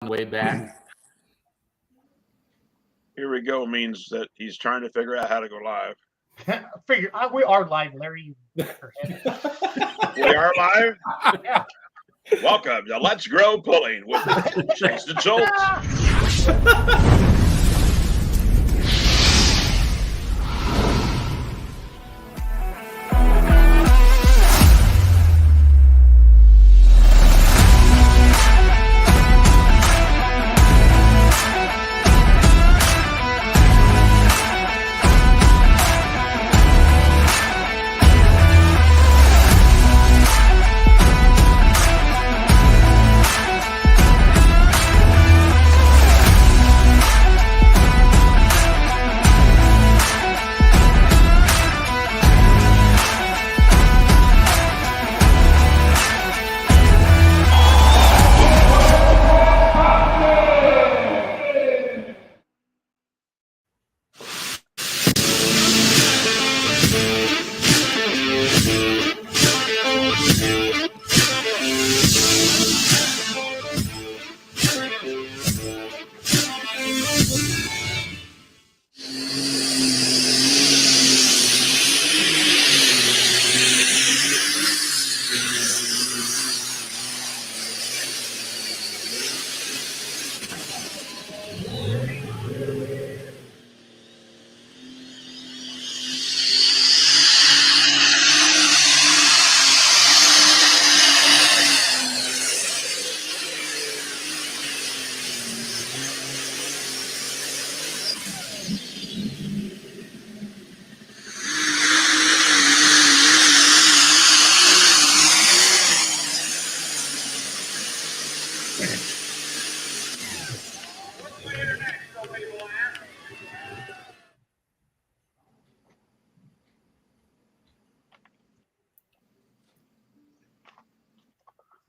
the way back. Here we go means that he's trying to figure out how to go live. We are live, Larry. We are live? Yeah. Welcome to Let's Grow Pulling with Jason Schultz.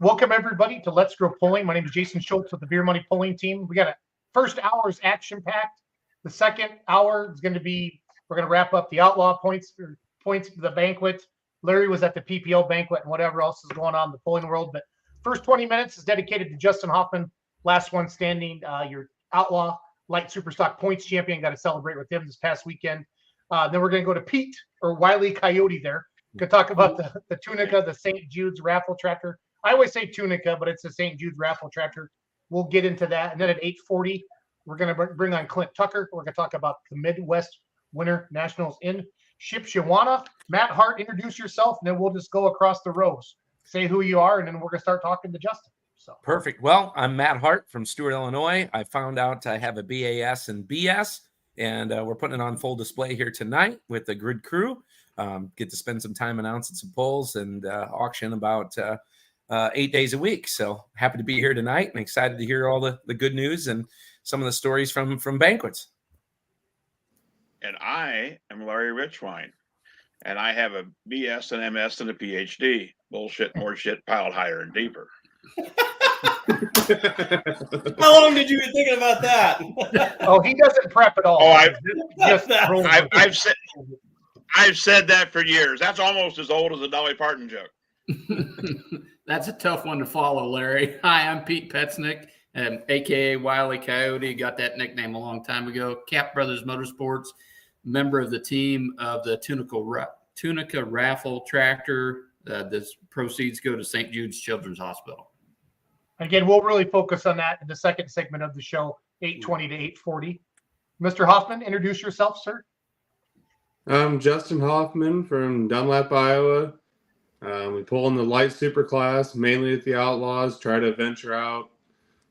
Welcome, everybody, to Let's Grow Pulling. My name is Jason Schultz with the Beer Money Pulling Team. We got a first hour is action-packed. The second hour is going to be, we're going to wrap up the Outlaw points of the banquet. Larry was at the PPO banquet and whatever else is going on in the pulling world. But first 20 minutes is dedicated to Justin Hoffman, last one standing, your Outlaw Light Superstock Points champion. Got to celebrate with him this past weekend. Then we're going to go to Pete, or Wile E. Coyote there. Going to talk about the Tunica, the St. Jude's Raffle tractor. I always say Tunica, but it's the St. Jude's Raffle tractor. We'll get into that. And then at 8:40, we're going to bring on Clint Tucker. We're going to talk about the Midwest Winter Nationals in Shipshewana. Matt Hart, introduce yourself, and then we'll just go across the rows. Say who you are, and then we're going to start talking to Justin. So Perfect. Well, I'm Matt Hart from Stewart, Illinois. I found out I have a BAS and BS, and we're putting it on full display here tonight with the Grid crew. Get to spend some time announcing some polls and auction about 8 days a week. So happy to be here tonight and excited to hear all the good news and some of the stories from banquets. And I am Larry Richwine, and I have a BS, an MS, and a PhD. Bullshit, more shit, piled higher and deeper. How long did you been thinking about that? Oh, he doesn't prep at all. Oh, I've said that for years. That's almost as old as a Dolly Parton joke. That's a tough one to follow, Larry. Hi, I'm Pete Petznick, a.k.a. Wile E. Coyote. Got that nickname a long time ago. Cap Brothers Motorsports, member of the team of the Tunica Raffle tractor. This proceeds go to St. Jude's Children's Hospital. Again, we'll really focus on that in the second segment of the show, 8:20 to 8:40. Mr. Hoffman, introduce yourself, sir. I'm Justin Hoffman from Dunlap, Iowa. We pull in the light super class, mainly at the Outlaws, try to venture out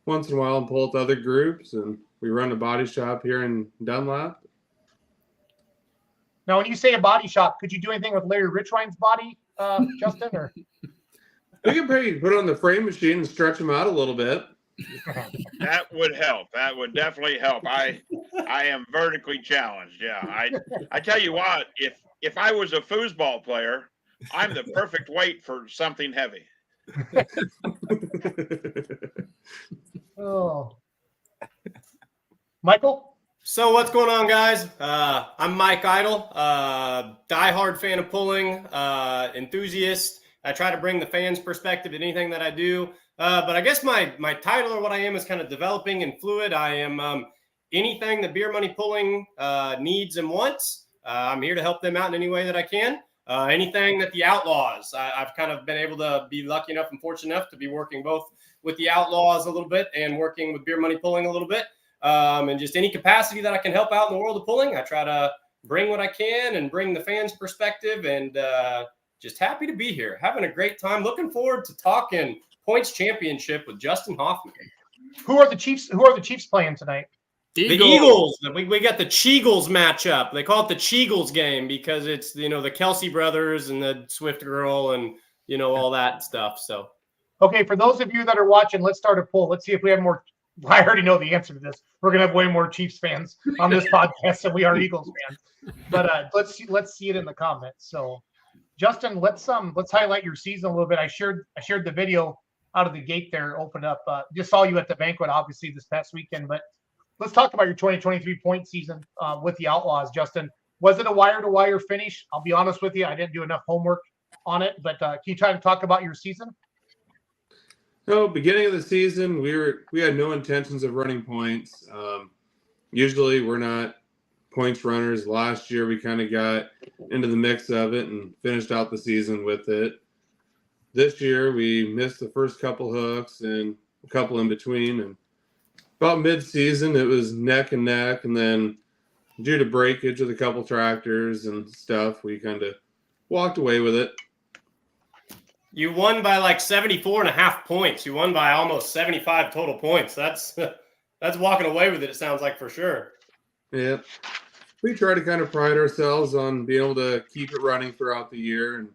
once in a while and pull with other groups, and we run a body shop here in Dunlap. Now, when you say a body shop, could you do anything with Larry Richwine's body, Justin? Or We can probably put it on the frame machine and stretch them out a little bit. That would help. That would definitely help. I am vertically challenged. Yeah. I tell you what, if I was a foosball player, I'm the perfect weight for something heavy. Oh, Michael? So what's going on, guys? I'm Mike Idle, diehard fan of pulling, enthusiast. I try to bring the fans' perspective to anything that I do. But I guess my title or what I am is kind of developing and fluid. I am anything that Beer Money Pulling needs and wants. I'm here to help them out in any way that I can. Anything that the Outlaws, I've kind of been able to be lucky enough and fortunate enough to be working both with the Outlaws a little bit and working with Beer Money Pulling a little bit. And just any capacity that I can help out in the world of pulling, I try to bring what I can and bring the fans' perspective, and just happy to be here. Having a great time. Looking forward to talking points championship with Justin Hoffman. Who are the Chiefs playing tonight? The Eagles. We got the Cheagles matchup. They call it the Cheagles game because it's, the Kelsey brothers and the Swift girl and, all that stuff. So, okay, for those of you that are watching, let's start a poll. Let's see if we have more. I already know the answer to this. We're gonna have way more Chiefs fans on this podcast than we are Eagles fans. But let's see it in the comments. So, Justin, let's highlight your season a little bit. I shared the video out of the gate there. Open up. Just saw you at the banquet, obviously this past weekend, but. Let's talk about your 2023 point season with the Outlaws, Justin. Was it a wire-to-wire finish? I'll be honest with you, I didn't do enough homework on it, but can you try to talk about your season? No, beginning of the season, we had no intentions of running points. Usually, we're not points runners. Last year, we kind of got into the mix of it and finished out the season with it. This year, we missed the first couple hooks and a couple in between, and about mid-season, it was neck and neck, and then due to breakage with a couple tractors and stuff, we kind of walked away with it. You won by like 74.5 points. You won by almost 75 total points. That's walking away with it, it sounds like, for sure. Yeah. We try to kind of pride ourselves on being able to keep it running throughout the year, and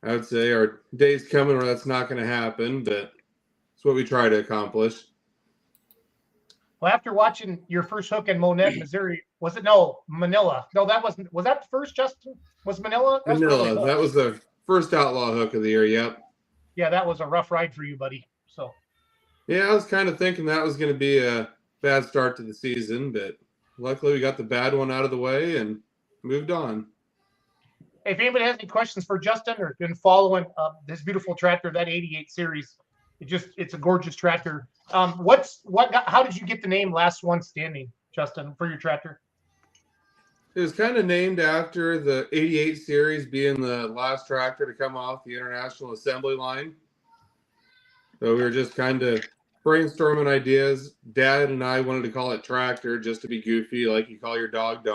I would say our day's coming where that's not going to happen, but it's what we try to accomplish. Well, after watching your first hook in Monette, Missouri, Manila? No, was that the first, Justin? Was Manila? Manila. Really that was the first Outlaw hook of the year, yep. Yeah, that was a rough ride for you, buddy. So. Yeah, I was kind of thinking that was going to be a bad start to the season, but luckily we got the bad one out of the way and moved on. If anybody has any questions for Justin or been following this beautiful tractor, that 88 series, it's a gorgeous tractor. How did you get the name Last One Standing, Justin, for your tractor? It was kind of named after the 88 series being the last tractor to come off the International Assembly line. So we were just kind of brainstorming ideas. Dad and I wanted to call it tractor just to be goofy, like you call your dog.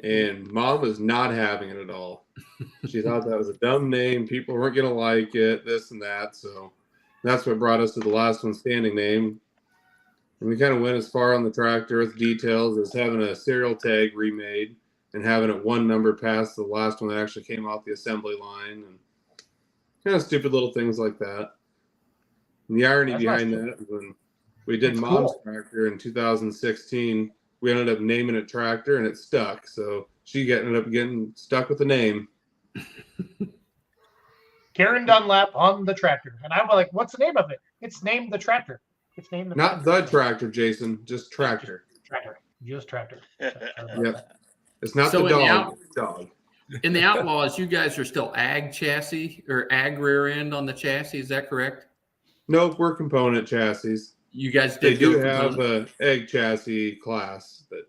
And Mom was not having it at all. She thought that was a dumb name. People weren't going to like it, this and that. So that's what brought us to the Last One Standing name. And we kind of went as far on the tractor with details as having a serial tag remade and having it one number past the last one that actually came off the assembly line, and kind of stupid little things like that. And the irony behind that is when we did Mom's tractor in 2016, we ended up naming it tractor and it stuck. So she ended up getting stuck with the name. Karen Dunlap on the tractor. And I'm like, what's the name of it? It's named the tractor. It's named Not the tractor, Jason. Just tractor. Just tractor. Yep. It's not the dog. It's dog. In the Outlaws, you guys are still ag chassis or ag rear end on the chassis. Is that correct? Nope, we're component chassis. You guys They do have a egg chassis class, but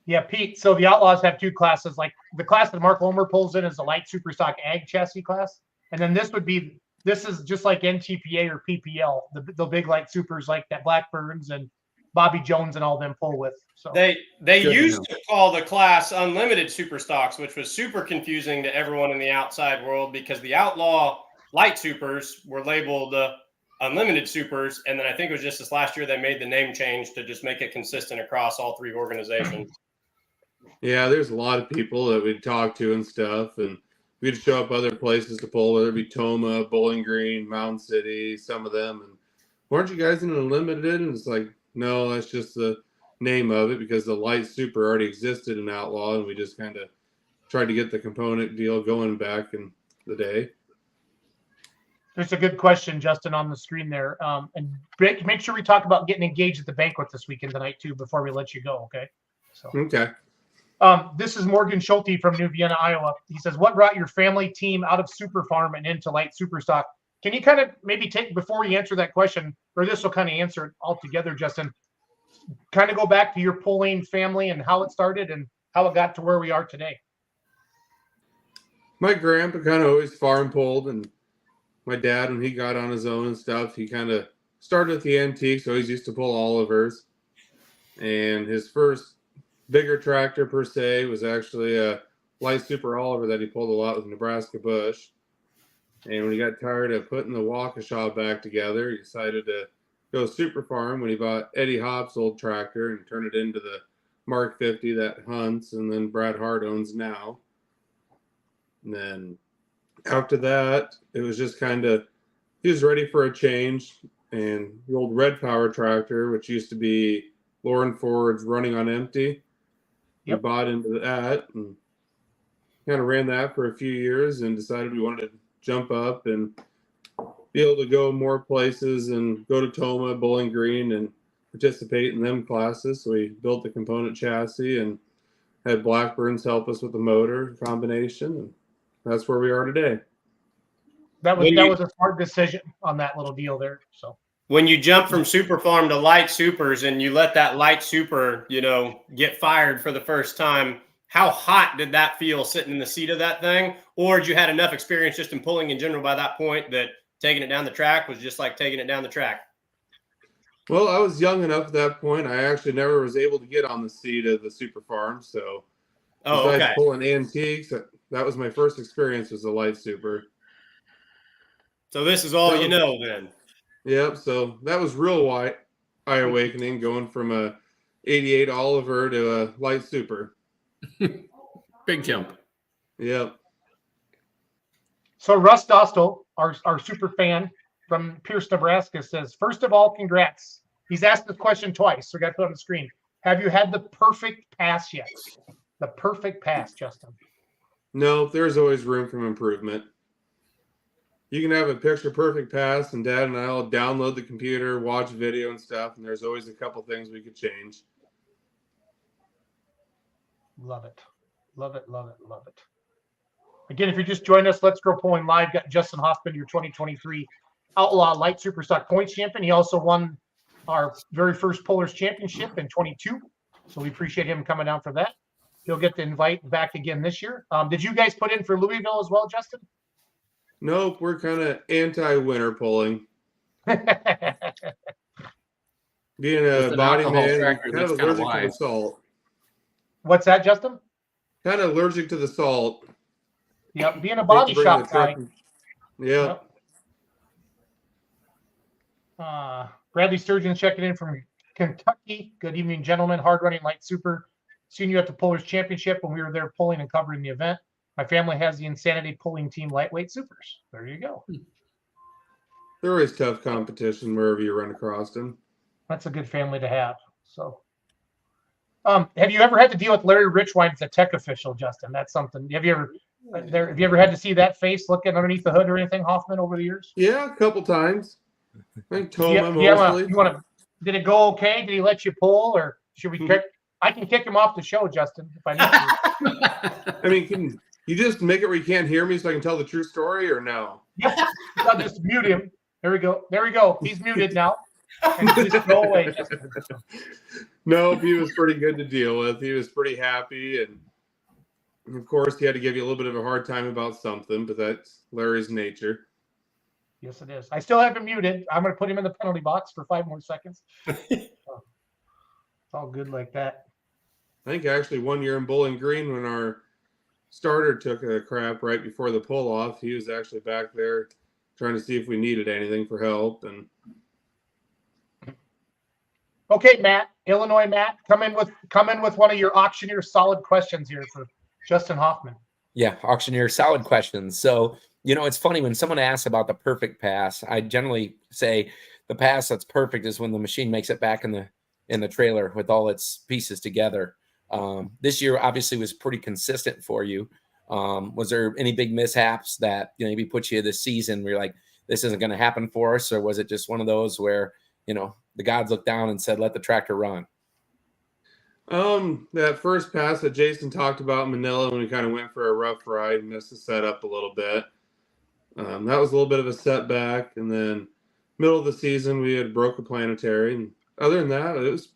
yeah, Pete. So the Outlaws have two classes. Like the class that Mark Ulmer pulls in is the light super stock ag chassis class, and then this is just like NTPA or PPL, the big light supers like that Blackburns and Bobby Jones and all them pull with. So they used to call the class unlimited super stocks, which was super confusing to everyone in the outside world because the Outlaw light supers were labeled unlimited supers, and then I think it was just this last year they made the name change to just make it consistent across all three organizations. Yeah, there's a lot of people that we'd talk to and stuff, and we'd show up other places to pull, whether it be Toma, Bowling Green, Mountain City, some of them. And weren't you guys in Unlimited? And it's like, no, that's just the name of it because the light super already existed in Outlaw, and we just kind of tried to get the component deal going back in the day. There's a good question, Justin, on the screen there. And make sure we talk about getting engaged at the banquet this weekend tonight, too, before we let you go, okay? So. Okay. This is Morgan Schulte from New Vienna, Iowa. He says, what brought your family team out of Super Farm and into light super stock? Can you kind of maybe take, before you answer that question, or this will kind of answer it altogether, Justin, kind of go back to your pulling family and how it started and how it got to where we are today? My grandpa kind of always farm pulled, and my dad, when he got on his own and stuff, he kind of started with the antiques. Always used to pull Olivers, and his first bigger tractor per se was actually a light Super Oliver that he pulled a lot with Nebraska Bush. And when he got tired of putting the Waukesha back together, he decided to go super farm when he bought Eddie Hopp's old tractor and turned it into the Mark 50 that hunts, and then Brad Hart owns now. And then after that, it was just kind of, he was ready for a change. And the old Red Power tractor, which used to be Lauren Ford's running on empty, we bought into that and kind of ran that for a few years and decided we wanted to jump up and be able to go more places and go to Toma, Bowling Green, and participate in them classes. So we built the component chassis and had Blackburns help us with the motor combination, and that's where we are today. That was a smart decision on that little deal there. So when you jump from Super Farm to Light Supers and you let that Light Super, get fired for the first time, how hot did that feel sitting in the seat of that thing? Or had you had enough experience just in pulling in general by that point that taking it down the track was just like taking it down the track? Well, I was young enough at that point. I actually never was able to get on the seat of the Super Farm. So besides pulling antiques, that was my first experience as a Light Super. So this is all you know then. Yep. So that was real eye awakening, going from a 88 Oliver to a Light Super. Big jump. Yep. So Russ Dostal, our super fan from Pierce, Nebraska, says, first of all, congrats. He's asked this question twice, so we got to put it on the screen. Have you had the perfect pass yet? The perfect pass, Justin. No, there's always room for improvement. You can have a picture perfect pass, and Dad and I will download the computer, watch video and stuff, and there's always a couple things we could change. Love it. Love it, love it, love it. Again, if you're just joining us, Let's Grow Pulling Live. Got Justin Hoffman, your 2023 Outlaw Light Superstock Points Champion. He also won our very first Pullers Championship in 22. So we appreciate him coming down for that. He'll get the invite back again this year. Did you guys put in for Louisville as well, Justin? Nope, we're kind of anti-winter pulling. Being a body man, kind of allergic to the salt. What's that, Justin? Kind of allergic to the salt. Yep, being a body shop guy. Yep. Bradley Sturgeon checking in from Kentucky. Good evening, gentlemen. Hard running Light Super. Seen you at the Pullers Championship when we were there pulling and covering the event. My family has the Insanity Pulling Team Lightweight Supers. There you go. There is tough competition wherever you run across them. That's a good family to have. So, have you ever had to deal with Larry Richwine as a tech official, Justin? That's something. Have you ever had to see that face looking underneath the hood or anything, Hoffman, over the years? Yeah, a couple times. I think Toma mostly. Did it go okay? Did he let you pull, or should we kick? I can kick him off the show, Justin, if I need to. I mean, can you just make it where you can't hear me so I can tell the true story, or no? Yep. I'll just mute him. There we go. There we go. He's muted now. And just go away, Justin. No, he was pretty good to deal with. He was pretty happy, and of course, he had to give you a little bit of a hard time about something, but that's Larry's nature. Yes, it is. I still have him muted. I'm going to put him in the penalty box for 5 more seconds. It's all good like that. I think actually 1 year in Bowling Green, when our starter took a crap right before the pull off, he was actually back there trying to see if we needed anything for help. And okay, Matt, Illinois Matt, come in with one of your auctioneer solid questions here for Justin Hoffman. Yeah, auctioneer solid questions. So, it's funny when someone asks about the perfect pass, I generally say the pass that's perfect is when the machine makes it back in the trailer with all its pieces together. This year obviously was pretty consistent for you. Was there any big mishaps that maybe put you this season where you're like, this isn't going to happen for us? Or was it just one of those where, the gods looked down and said, let the tractor run? That first pass that Jason talked about in Manila, when we kind of went for a rough ride, missed the setup a little bit. That was a little bit of a setback. And then middle of the season, we had broke a planetary. And other than that, it's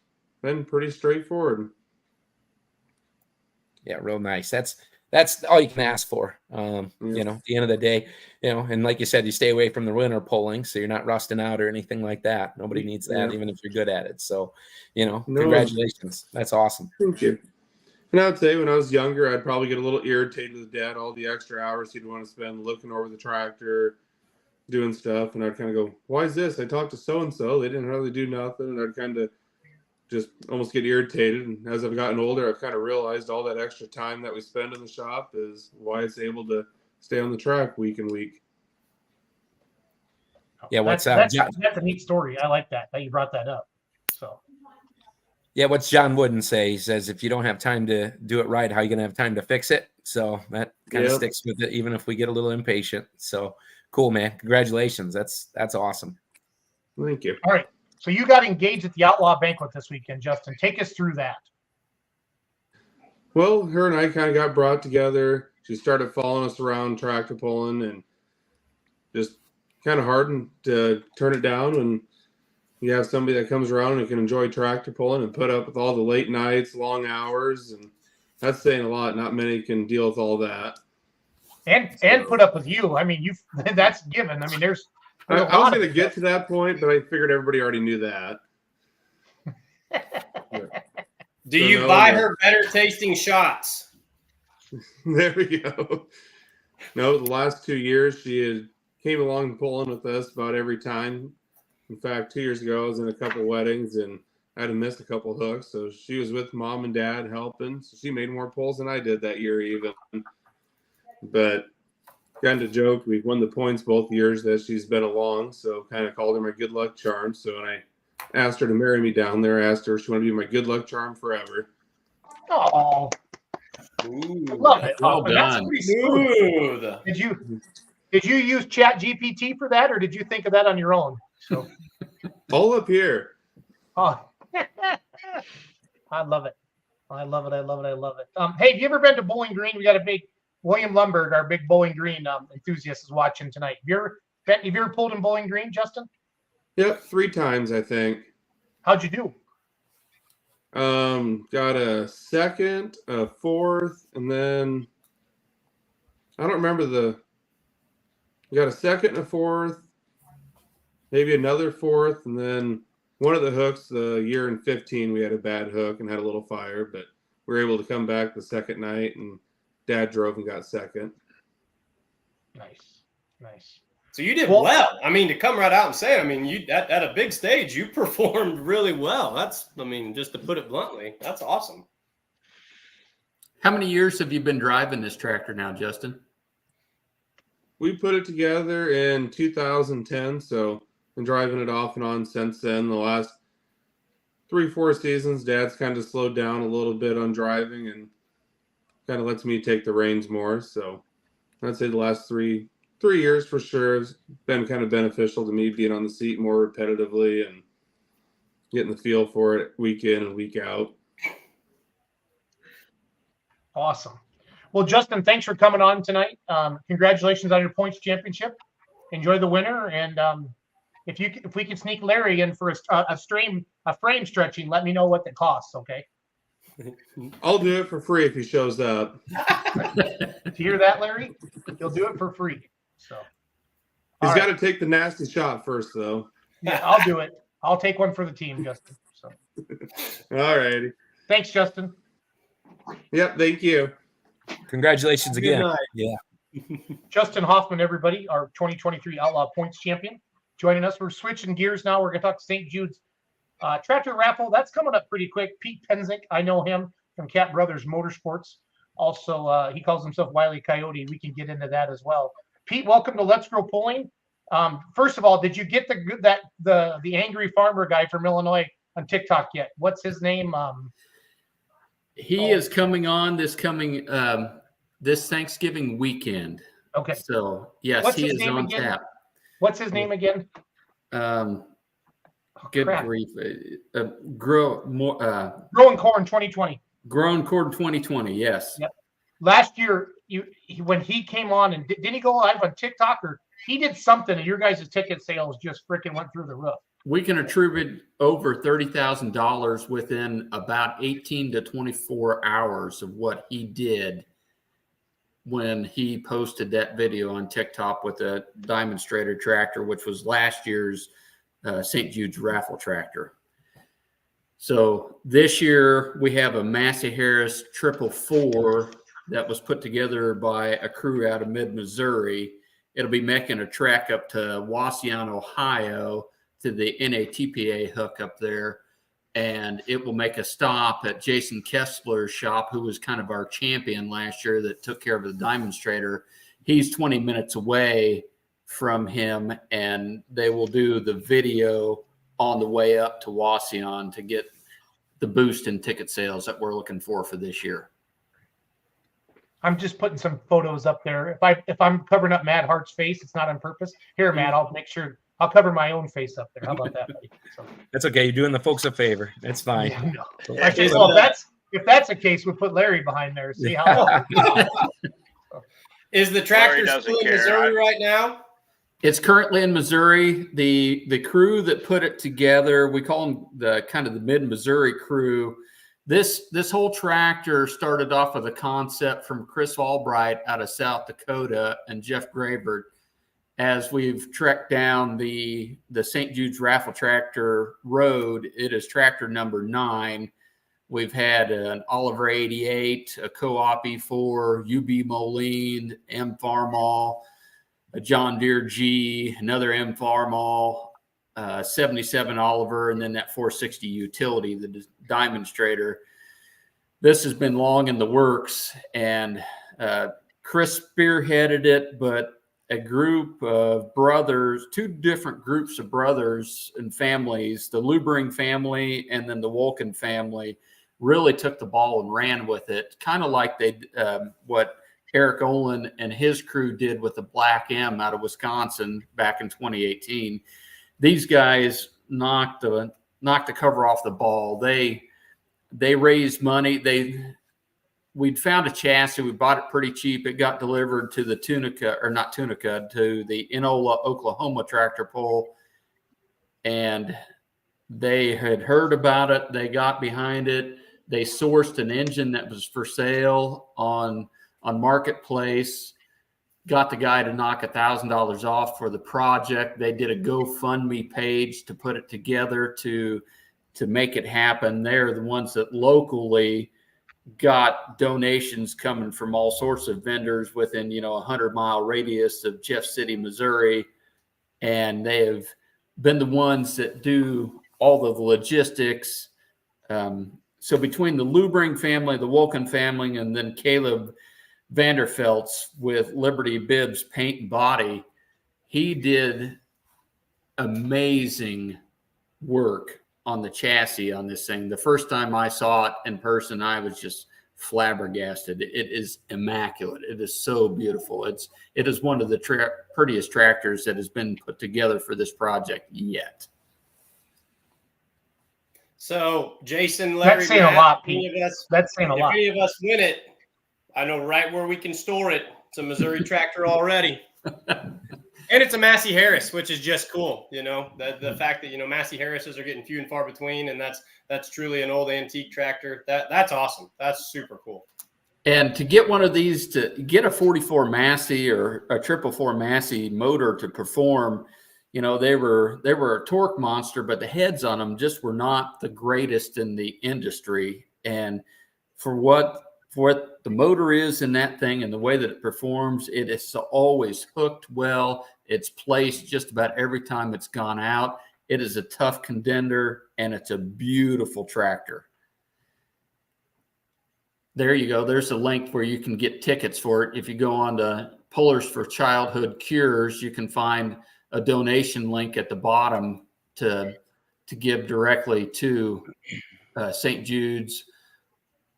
been pretty straightforward. Yeah, real nice. That's all you can ask for. You know, at the end of the day, you know, and like you said, you stay away from the winter pulling, so you're not rusting out or anything like that. Nobody needs that, even if you're good at it. So, you know, congratulations. That's awesome. Thank you. And I would say when I was younger, I'd probably get a little irritated with Dad, all the extra hours he'd want to spend looking over the tractor, doing stuff. And I'd kind of go, why is this? I talked to so-and-so. They didn't really do nothing. And I'd kind of just almost get irritated. And as I've gotten older, I've kind of realized all that extra time that we spend in the shop is why it's able to stay on the track week and week. Yeah, that's a neat story. I like that you brought that up. So. Yeah, what's John Wooden say? He says, if you don't have time to do it right, how are you going to have time to fix it? So that kind of sticks with it, even if we get a little impatient. So cool, man. Congratulations. That's awesome. Thank you. All right. So you got engaged at the Outlaw banquet this weekend, Justin. Take us through that. Well, her and I kind of got brought together. She started following us around tractor pulling and just kind of hard to turn it down when you have somebody that comes around and can enjoy tractor pulling and put up with all the late nights, long hours, and that's saying a lot. Not many can deal with all that. And put up with you. I mean, that's given. I mean, there's I was going to get to that point, but I figured everybody already knew that. Do you buy her better tasting shots? There we go. No, the last 2 years she came along pulling with us about every time. In fact, 2 years ago I was in a couple weddings and I had missed a couple hooks, so she was with Mom and Dad helping. So she made more pulls than I did that year even. But kind of joke, we've won the points both years that she's been along, so kind of called her my good luck charm. So when I asked her to marry me down there, I asked her if she wanted to be my good luck charm forever. Oh, love it. Well done. That's pretty smooth. Did you use Chat GPT for that, or did you think of that on your own? So all up here. Oh, I love it. I love it. I love it. I love it. Hey, have you ever been to Bowling Green? We got a big William Lumberg, our big Bowling Green enthusiast, is watching tonight. Have you ever pulled in Bowling Green, Justin? Yep, 3 times I think. How'd you do? Got a second, a fourth, and then I don't remember got a second and a fourth, maybe another fourth, and then one of the hooks, the year in 15, we had a bad hook and had a little fire, but we were able to come back the second night, and Dad drove and got second. Nice. So you did well. I mean, to come right out and say, I mean, you at a big stage, you performed really well. Just to put it bluntly, that's awesome. How many years have you been driving this tractor now, Justin? We put it together in 2010, so been driving it off and on since then. The last 3-4 seasons, Dad's kind of slowed down a little bit on driving and kind of lets me take the reins more. So I'd say the last 3 years for sure has been kind of beneficial to me, being on the seat more repetitively and getting the feel for it week in and week out. Awesome. Well, Justin, thanks for coming on tonight. Congratulations on your points championship. Enjoy the winter, and if we can sneak Larry in for a frame stretching, let me know what the costs. Okay. I'll do it for free if he shows up. Did you hear that, Larry? He'll do it for free. So he's got to take the nasty shot first, though. Yeah, I'll do it. I'll take one for the team, Justin. So. All righty. Thanks, Justin. Yep. Thank you. Congratulations again. Yeah. Justin Hoffman, everybody, our 2023 Outlaw Points champion, joining us. We're switching gears now. We're going to talk St. Jude's tractor raffle. That's coming up pretty quick. Pete Penzick, I know him from Cat Brothers Motorsports. Also, he calls himself Wile E. Coyote. We can get into that as well. Pete, welcome to Let's Grow Pulling. First of all, did you get the angry farmer guy from Illinois on TikTok yet? What's his name? He is coming on this Thanksgiving weekend. Okay. So yes, What's he his is name on again? tap. What's his name again? Good crap. grief. Growing Corn 2020. Grown Corn 2020. Yes. Yep. Last year, when he came on, and didn't he go live on TikTok, or he did something, and your guys' ticket sales just freaking went through the roof. We can attribute over $30,000 within about 18 to 24 hours of what he did when he posted that video on TikTok with a demonstrator tractor, which was last year's St. Jude's raffle tractor. So this year we have a Massey Harris 444 that was put together by a crew out of mid-Missouri. It'll be making a trek up to Wauseon, Ohio, to the NATPA hook up there. And it will make a stop at Jason Kessler's shop, who was kind of our champion last year that took care of the demonstrator. He's 20 minutes away from him, and they will do the video on the way up to Wauseon to get the boost in ticket sales that we're looking for this year. I'm just putting some photos up there. If I'm covering up Matt Hart's face, it's not on purpose. Here, Matt, I'll make sure I'll cover my own face up there. How about that, buddy? So, That's okay. You're doing the folks a favor. It's fine. yeah, no. I said, well, if that's the case, we'll put Larry behind there. See how. Is the tractor still in Missouri right now? It's currently in Missouri. The crew that put it together, we call them the kind of the mid-Missouri crew. This whole tractor started off with a concept from Chris Albright out of South Dakota and Jeff Gravert. As we've trekked down the St. Jude's Raffle Tractor Road, it is tractor number 9. We've had an Oliver 88, a Co-op E4, UB Moline, M Farmall, a John Deere G, another M Farmall, 77 Oliver, and then that 460 utility, the demonstrator. This has been long in the works, and Chris spearheaded it, but a group of brothers, 2 different groups of brothers and families, the Lubring family and then the Wolken family, really took the ball and ran with it, kind of like they what Eric Olin and his crew did with the Black M out of Wisconsin back in 2018. These guys knocked the cover off the ball. They raised money. We'd found a chassis. We bought it pretty cheap. It got delivered to the to the Enola, Oklahoma tractor pull. And they had heard about it. They got behind it. They sourced an engine that was for sale on Marketplace, got the guy to knock $1,000 off for the project. They did a GoFundMe page to put it together to make it happen. They're the ones that locally got donations coming from all sorts of vendors within, 100-mile radius of Jeff City, Missouri. And they have been the ones that do all of the logistics. So between the Lubring family, the Wolken family, and then Caleb Vanderfelt's with Liberty Bibs Paint and Body, he did amazing work on the chassis on this thing. The first time I saw it in person, I was just flabbergasted. It is immaculate. It is so beautiful. It is one of the prettiest tractors that has been put together for this project yet. So Jason, Larry, That's saying Matt, a lot, any Pete. of us, That's saying a lot. if any of us win it, I know right where we can store it. It's a Missouri tractor already. And it's a Massey Harris, which is just cool. The fact that, Massey Harrises are getting few and far between, and that's truly an old antique tractor. That's awesome. That's super cool. And to get one of these, to get a 44 Massey or a 444 Massey motor to perform, they were a torque monster, but the heads on them just were not the greatest in the industry. And for what the motor is in that thing and the way that it performs, it is always hooked well. It's placed just about every time it's gone out. It is a tough contender, and it's a beautiful tractor. There you go. There's a link where you can get tickets for it. If you go on to Pullers for Childhood Cures, you can find a donation link at the bottom to give directly to St. Jude's,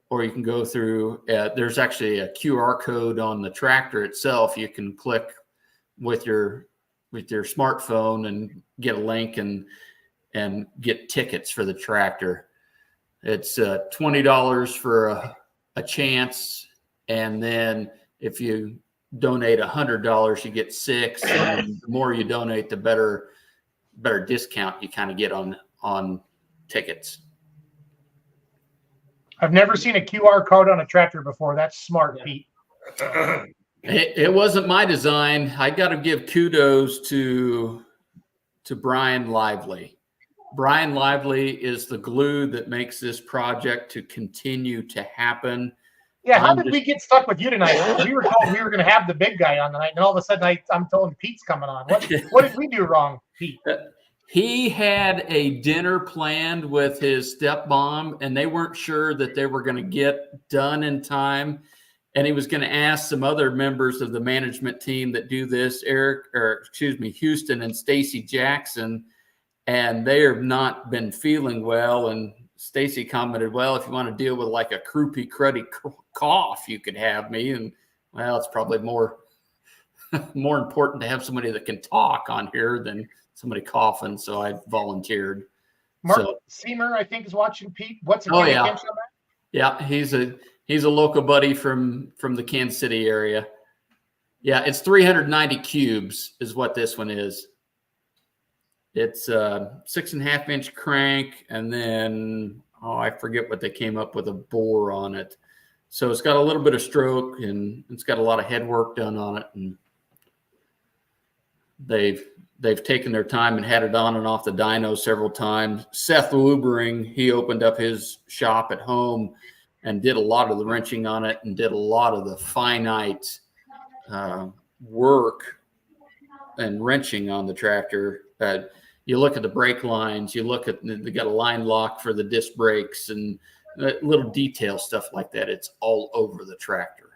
or you can go through. There's actually a QR code on the tractor itself. You can click with your smartphone and get a link and get tickets for the tractor. It's $20 for a chance, and then if you donate $100, you get 6. And the more you donate, the better discount you kind of get on tickets. I've never seen a QR code on a tractor before. That's smart, Pete. It wasn't my design. I got to give kudos to Brian Lively. Brian Lively is the glue that makes this project to continue to happen. Yeah, how did we get stuck with you tonight? We were told we were going to have the big guy on tonight, and all of a sudden I'm told Pete's coming on. What did we do wrong, Pete? He had a dinner planned with his stepmom, and they weren't sure that they were going to get done in time. And he was going to ask some other members of the management team that do this, Houston and Stacy Jackson, and they have not been feeling well. And Stacy commented, well, if you want to deal with like a croupy, cruddy cough, you could have me. And well, it's probably more important to have somebody that can talk on here than somebody coughing. So I volunteered. Mark Seamer, I think, is watching Pete. What's the yeah. on that? Yeah, he's a local buddy from the Kansas City area. Yeah, it's 390 cubes is what this one is. It's a 6.5-inch crank, and then I forget what they came up with, a bore on it. So it's got a little bit of stroke, and it's got a lot of head work done on it, and they've taken their time and had it on and off the dyno several times. Seth Lubering, he opened up his shop at home and did a lot of the wrenching on it and did a lot of the finite work and wrenching on the tractor. You look at the brake lines, you look at, they got a line lock for the disc brakes and little detail stuff like that. It's all over the tractor.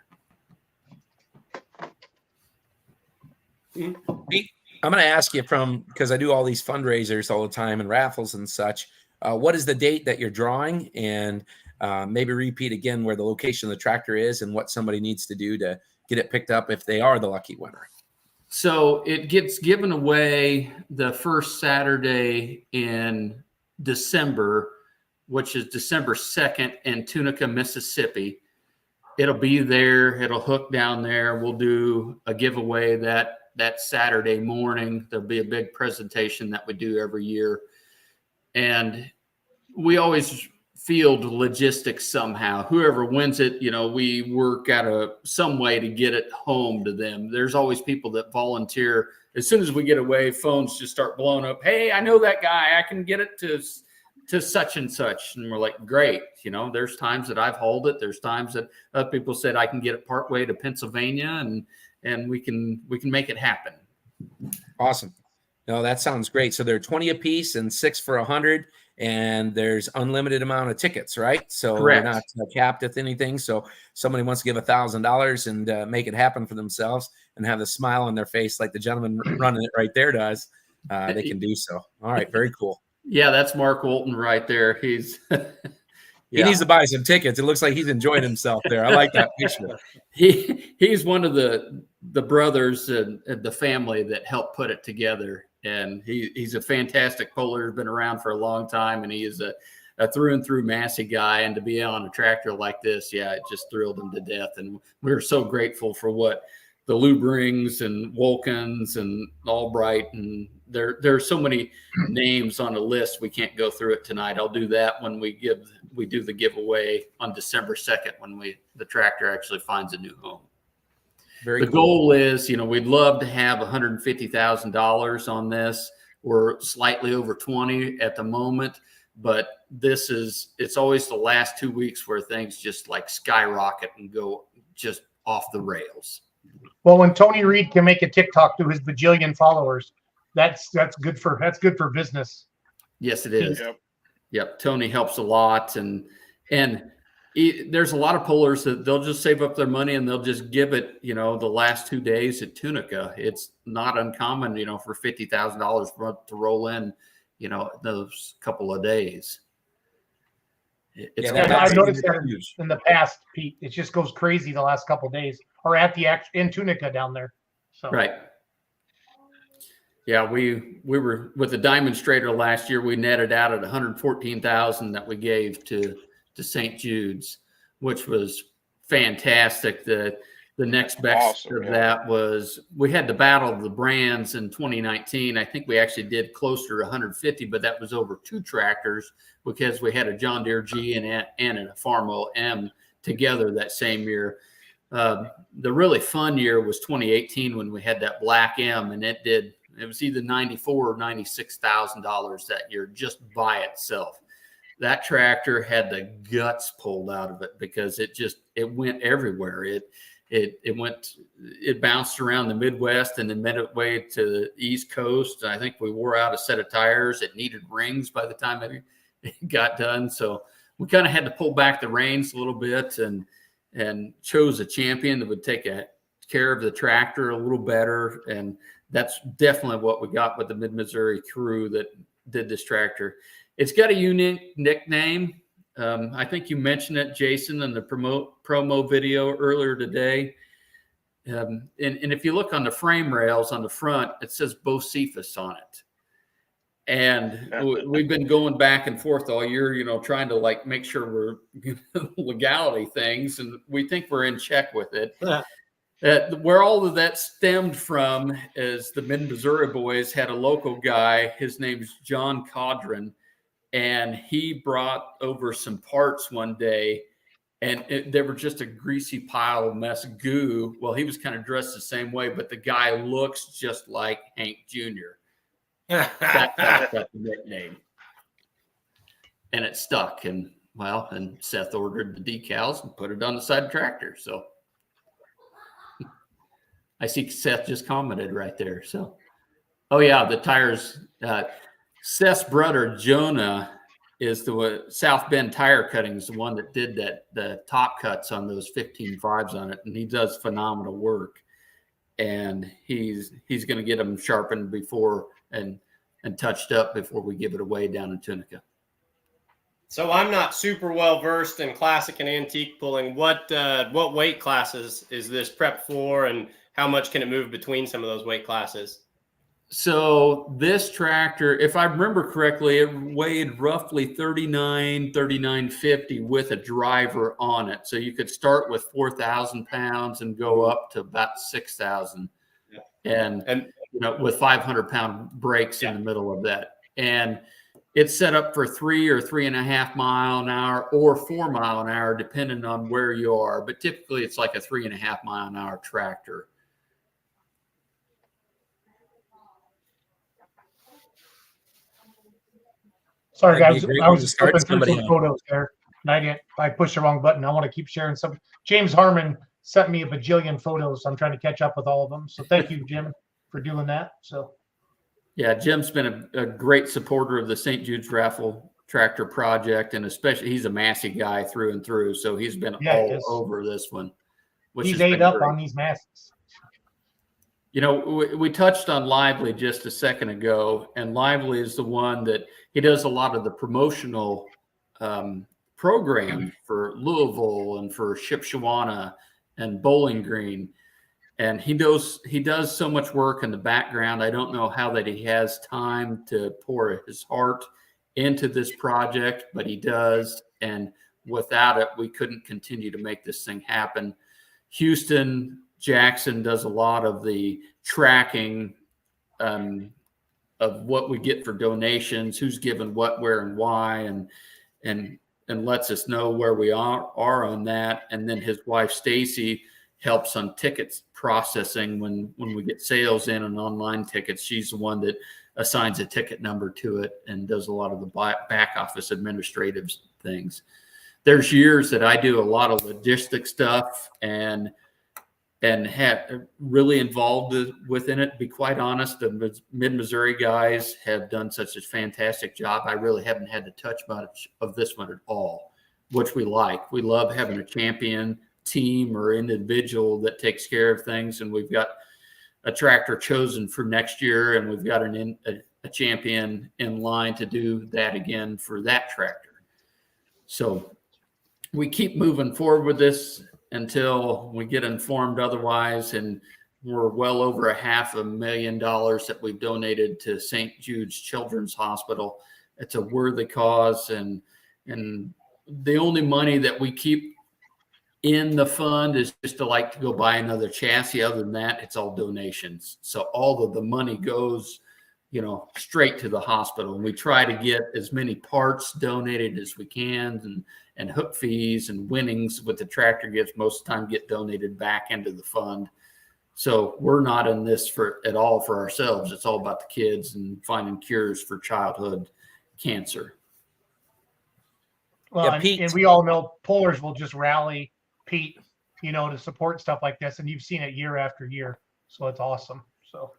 Pete, I'm going to ask you because I do all these fundraisers all the time and raffles and such. What is the date that you're drawing? And maybe repeat again where the location of the tractor is and what somebody needs to do to get it picked up if they are the lucky winner. So it gets given away the first Saturday in December, which is December 2nd in Tunica, Mississippi. It'll be there. It'll hook down there. We'll do a giveaway that Saturday morning. There'll be a big presentation that we do every year. And we always field logistics somehow. Whoever wins it, we work out some way to get it home to them. There's always people that volunteer. As soon as we get away, phones just start blowing up. Hey, I know that guy. I can get it to such and such. And we're like, great. There's times that I've hauled it. There's times that other people said I can get it partway to Pennsylvania and we can make it happen. Awesome. No, that sounds great. So they're 20 a piece and 6 for 100. And there's unlimited amount of tickets, right? So Correct. We're not capped at anything. So somebody wants to give $1,000 and make it happen for themselves and have a smile on their face like the gentleman running it right there does, they can do so. All right, very cool. Yeah, that's Mark Walton right there. He's he needs to buy some tickets. It looks like he's enjoying himself there. I like that picture. He's one of the brothers and the family that helped put it together. And he's a fantastic puller, been around for a long time, and he is a through and through Massey guy. And to be on a tractor like this, it just thrilled him to death. And we're so grateful for what the Luberings and Wolkins and Albright, and there are so many names on the list. We can't go through it tonight. I'll do that when we do the giveaway on December 2nd when the tractor actually finds a new home. The goal is, we'd love to have $150,000 on this. We're slightly over 20 at the moment, but it's always the last 2 weeks where things just like skyrocket and go just off the rails. Well, when Tony Reed can make a TikTok to his bajillion followers, that's good for business. Yes, it is. Yep. Tony helps a lot, and there's a lot of pullers that they'll just save up their money and they'll just give it, the last 2 days at Tunica. It's not uncommon, for $50,000 to roll in, those couple of days. I've noticed that in the past, Pete. It just goes crazy the last couple of days, or in Tunica down there. So. Right. Yeah, we were with the demonstrator last year. We netted out at $114,000 that we gave to St. Jude's, which was fantastic. The next best Awesome, of yeah. that was we had the Battle of the Brands in 2019. I think we actually did closer to 150, but that was over 2 tractors because we had a John Deere G and a Farmo M together that same year. The really fun year was 2018 when we had that Black M, and it was either $94,000 or $96,000 that year just by itself. That tractor had the guts pulled out of it because it went everywhere. It bounced around the Midwest and then made its way to the East Coast. I think we wore out a set of tires. It needed rings by the time it got done. So we kind of had to pull back the reins a little bit and chose a champion that would take care of the tractor a little better. And that's definitely what we got with the Mid-Missouri crew that did this tractor. It's got a unique nickname. I think you mentioned it, Jason, in the promo video earlier today. And if you look on the frame rails on the front, it says Bocephus on it. And we've been going back and forth all year, trying to make sure we're legality things, and we think we're in check with it. Where all of that stemmed from is the Mid-Missouri boys had a local guy. His name's John Codron, and he brought over some parts one day, and they were just a greasy pile of mess goo. Well, he was kind of dressed the same way, but the guy looks just like Hank Jr. That's how the nickname. And it stuck. And Seth ordered the decals and put it on the side of the tractor. So I see Seth just commented right there. So, oh yeah, the tires. Seth's brother Jonah is the South Bend Tire Cutting is the one that did the top cuts on those 15.5s on it, and he does phenomenal work. And he's going to get them sharpened before and touched up before we give it away down in Tunica. So I'm not super well versed in classic and antique pulling. What weight classes is this prep for, and how much can it move between some of those weight classes? So this tractor, if I remember correctly, it weighed roughly 3950 with a driver on it. So you could start with 4,000 pounds and go up to about 6,000, and with 500-pound brakes in the middle of that. And it's set up for 3 or 3.5 mile an hour or 4 mile an hour, depending on where you are. But typically it's like a 3.5 mile an hour tractor. Sorry, guys. I was start flipping through somebody some out. photos there, and I pushed the wrong button. I want to keep sharing some. James Harmon sent me a bajillion photos, so I'm trying to catch up with all of them. So thank you, Jim, for doing that. So, yeah, Jim's been a great supporter of the St. Jude's Raffle tractor project, and especially he's a Massey guy through and through, so he's been all over this one. He's ate up on these Masses. We touched on Lively just a second ago, and Lively is the one that he does a lot of the promotional program for Louisville and for Shipshewana and Bowling Green. And he does so much work in the background. I don't know how that he has time to pour his heart into this project, but he does. And without it, we couldn't continue to make this thing happen. Houston Jackson does a lot of the tracking of what we get for donations, who's given what, where, and why, and lets us know where we are on that. And then his wife Stacy helps on tickets processing when we get sales in and online tickets. She's the one that assigns a ticket number to it and does a lot of the back office administrative things. There's years that I do a lot of logistic stuff and have really involved within it. To be quite honest, the Mid-Missouri guys have done such a fantastic job. I really haven't had to touch much of this one at all, which we like. We love having a champion team or individual that takes care of things, and we've got a tractor chosen for next year, and we've got a champion in line to do that again for that tractor. So we keep moving forward with this until we get informed otherwise, and we're well over $500,000 that we've donated to St. Jude's Children's Hospital. It's a worthy cause, and the only money that we keep in the fund is just to like to go buy another chassis. Other than that, it's all donations. So all of the money goes, straight to the hospital. And we try to get as many parts donated as we can, and hook fees and winnings with the tractor gifts most of the time get donated back into the fund. So we're not in this at all for ourselves. It's all about the kids and finding cures for childhood cancer. Well, and we all know pullers will just rally Pete, to support stuff like this. And you've seen it year after year. So it's awesome. So.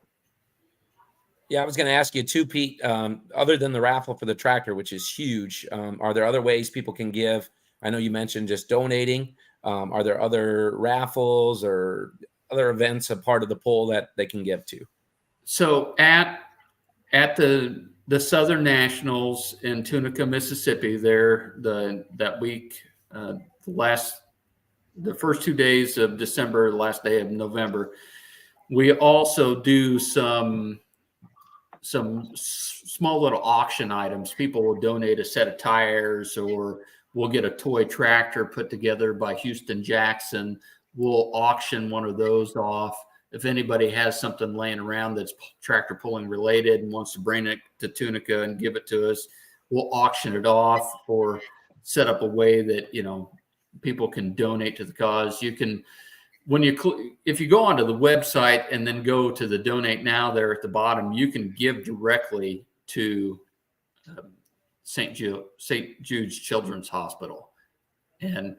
Yeah, I was going to ask you too, Pete, other than the raffle for the tractor, which is huge, are there other ways people can give? I know you mentioned just donating. Are there other raffles or other events a part of the poll that they can give to? So at the Southern Nationals in Tunica, Mississippi, that week, the first 2 days of December, the last day of November, we also do some small little auction items. People will donate a set of tires, or we'll get a toy tractor put together by Houston Jackson. We'll auction one of those off. If anybody has something laying around that's tractor pulling related and wants to bring it to Tunica and give it to us, we'll auction it off or set up a way that, people can donate to the cause. You can, if you go onto the website and then go to the donate now there at the bottom, you can give directly to St. Jude's Children's Hospital. And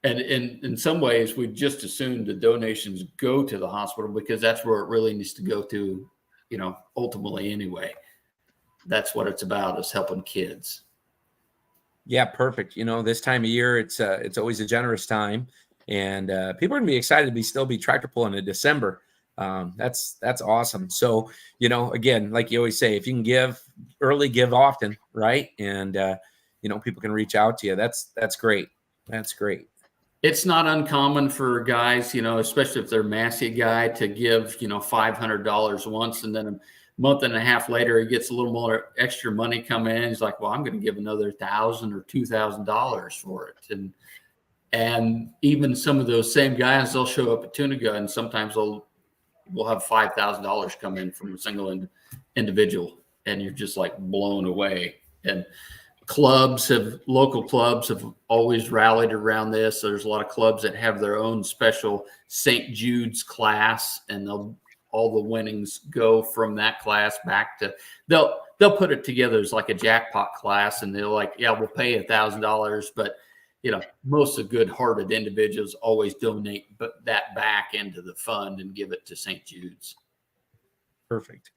in some ways, we just assumed the donations go to the hospital because that's where it really needs to go to, ultimately anyway. That's what it's about, is helping kids. Yeah, perfect. This time of year, it's always a generous time, and people are going to be excited to still be tractor pulling in December. That's awesome. So, again, like you always say, if you can give early, give often, right? And, people can reach out to you. That's great. That's great. It's not uncommon for guys, especially if they're a Massey guy, to give, $500 once, and then a month and a half later, he gets a little more extra money coming in. He's like, well, I'm going to give another $1,000 or $2,000 for it. And even some of those same guys, they'll show up at Tunica, and sometimes we'll have $5,000 come in from a single individual, and you're just like blown away. And local clubs have always rallied around this. There's a lot of clubs that have their own special St. Jude's class, and all the winnings go from that class back to, they'll put it together as like a jackpot class, and they're like, yeah, we'll pay $1,000, but most of the good-hearted individuals always donate that back into the fund and give it to St. Jude's. Perfect.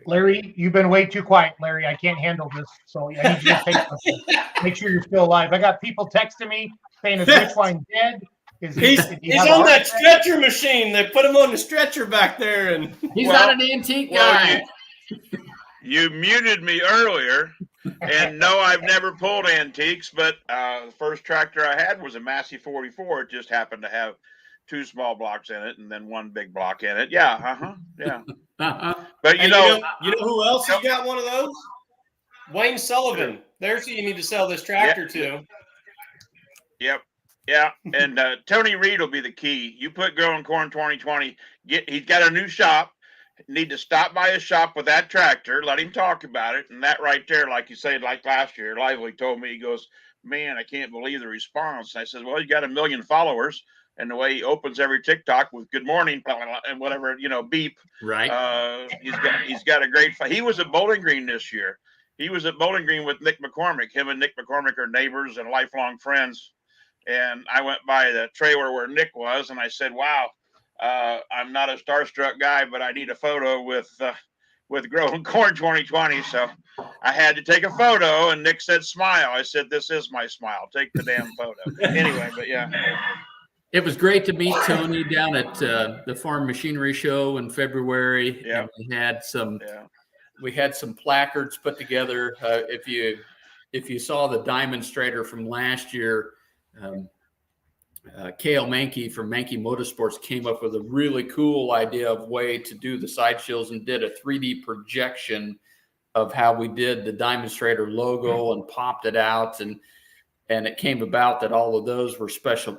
Larry, you've been way too quiet, Larry. I can't handle this. So I need you to take something. Make sure you're still alive. I got people texting me saying, is Richline dead? He's on that stretcher machine. They put him on the stretcher back there. And he's not an antique guy. You muted me earlier. And no, I've never pulled antiques, but the first tractor I had was a Massey 44. It just happened to have 2 small blocks in it and then 1 big block in it. Yeah. Yeah. But you know who else has got one of those? Wayne Sullivan. There's who you need to sell this tractor to. Yep. Yeah. And Tony Reed will be the key. You put Growing Corn 2020. He's got a new shop. Need to stop by his shop with that tractor. Let him talk about it. And that right there, like you said, like last year, Lively told me, he goes, man, I can't believe the response. And I said, well, you got 1 million followers. And the way he opens every TikTok with good morning, blah, blah, blah, and whatever, beep. Right. He's got a great fight. He was at Bowling Green this year. He was at Bowling Green with Nick McCormick. Him and Nick McCormick are neighbors and lifelong friends. And I went by the trailer where Nick was, and I said, wow, I'm not a starstruck guy, but I need a photo with Growing Corn 2020. So I had to take a photo, and Nick said, smile. I said, this is my smile. Take the damn photo. Anyway, but yeah. It was great to meet Tony down at the Farm Machinery Show in February. Yeah. We had some placards put together. If you saw the demonstrator from last year, Cale Mankey from Mankey Motorsports came up with a really cool idea of way to do the side shields and did a 3D projection of how we did the demonstrator logo and popped it out. And it came about that all of those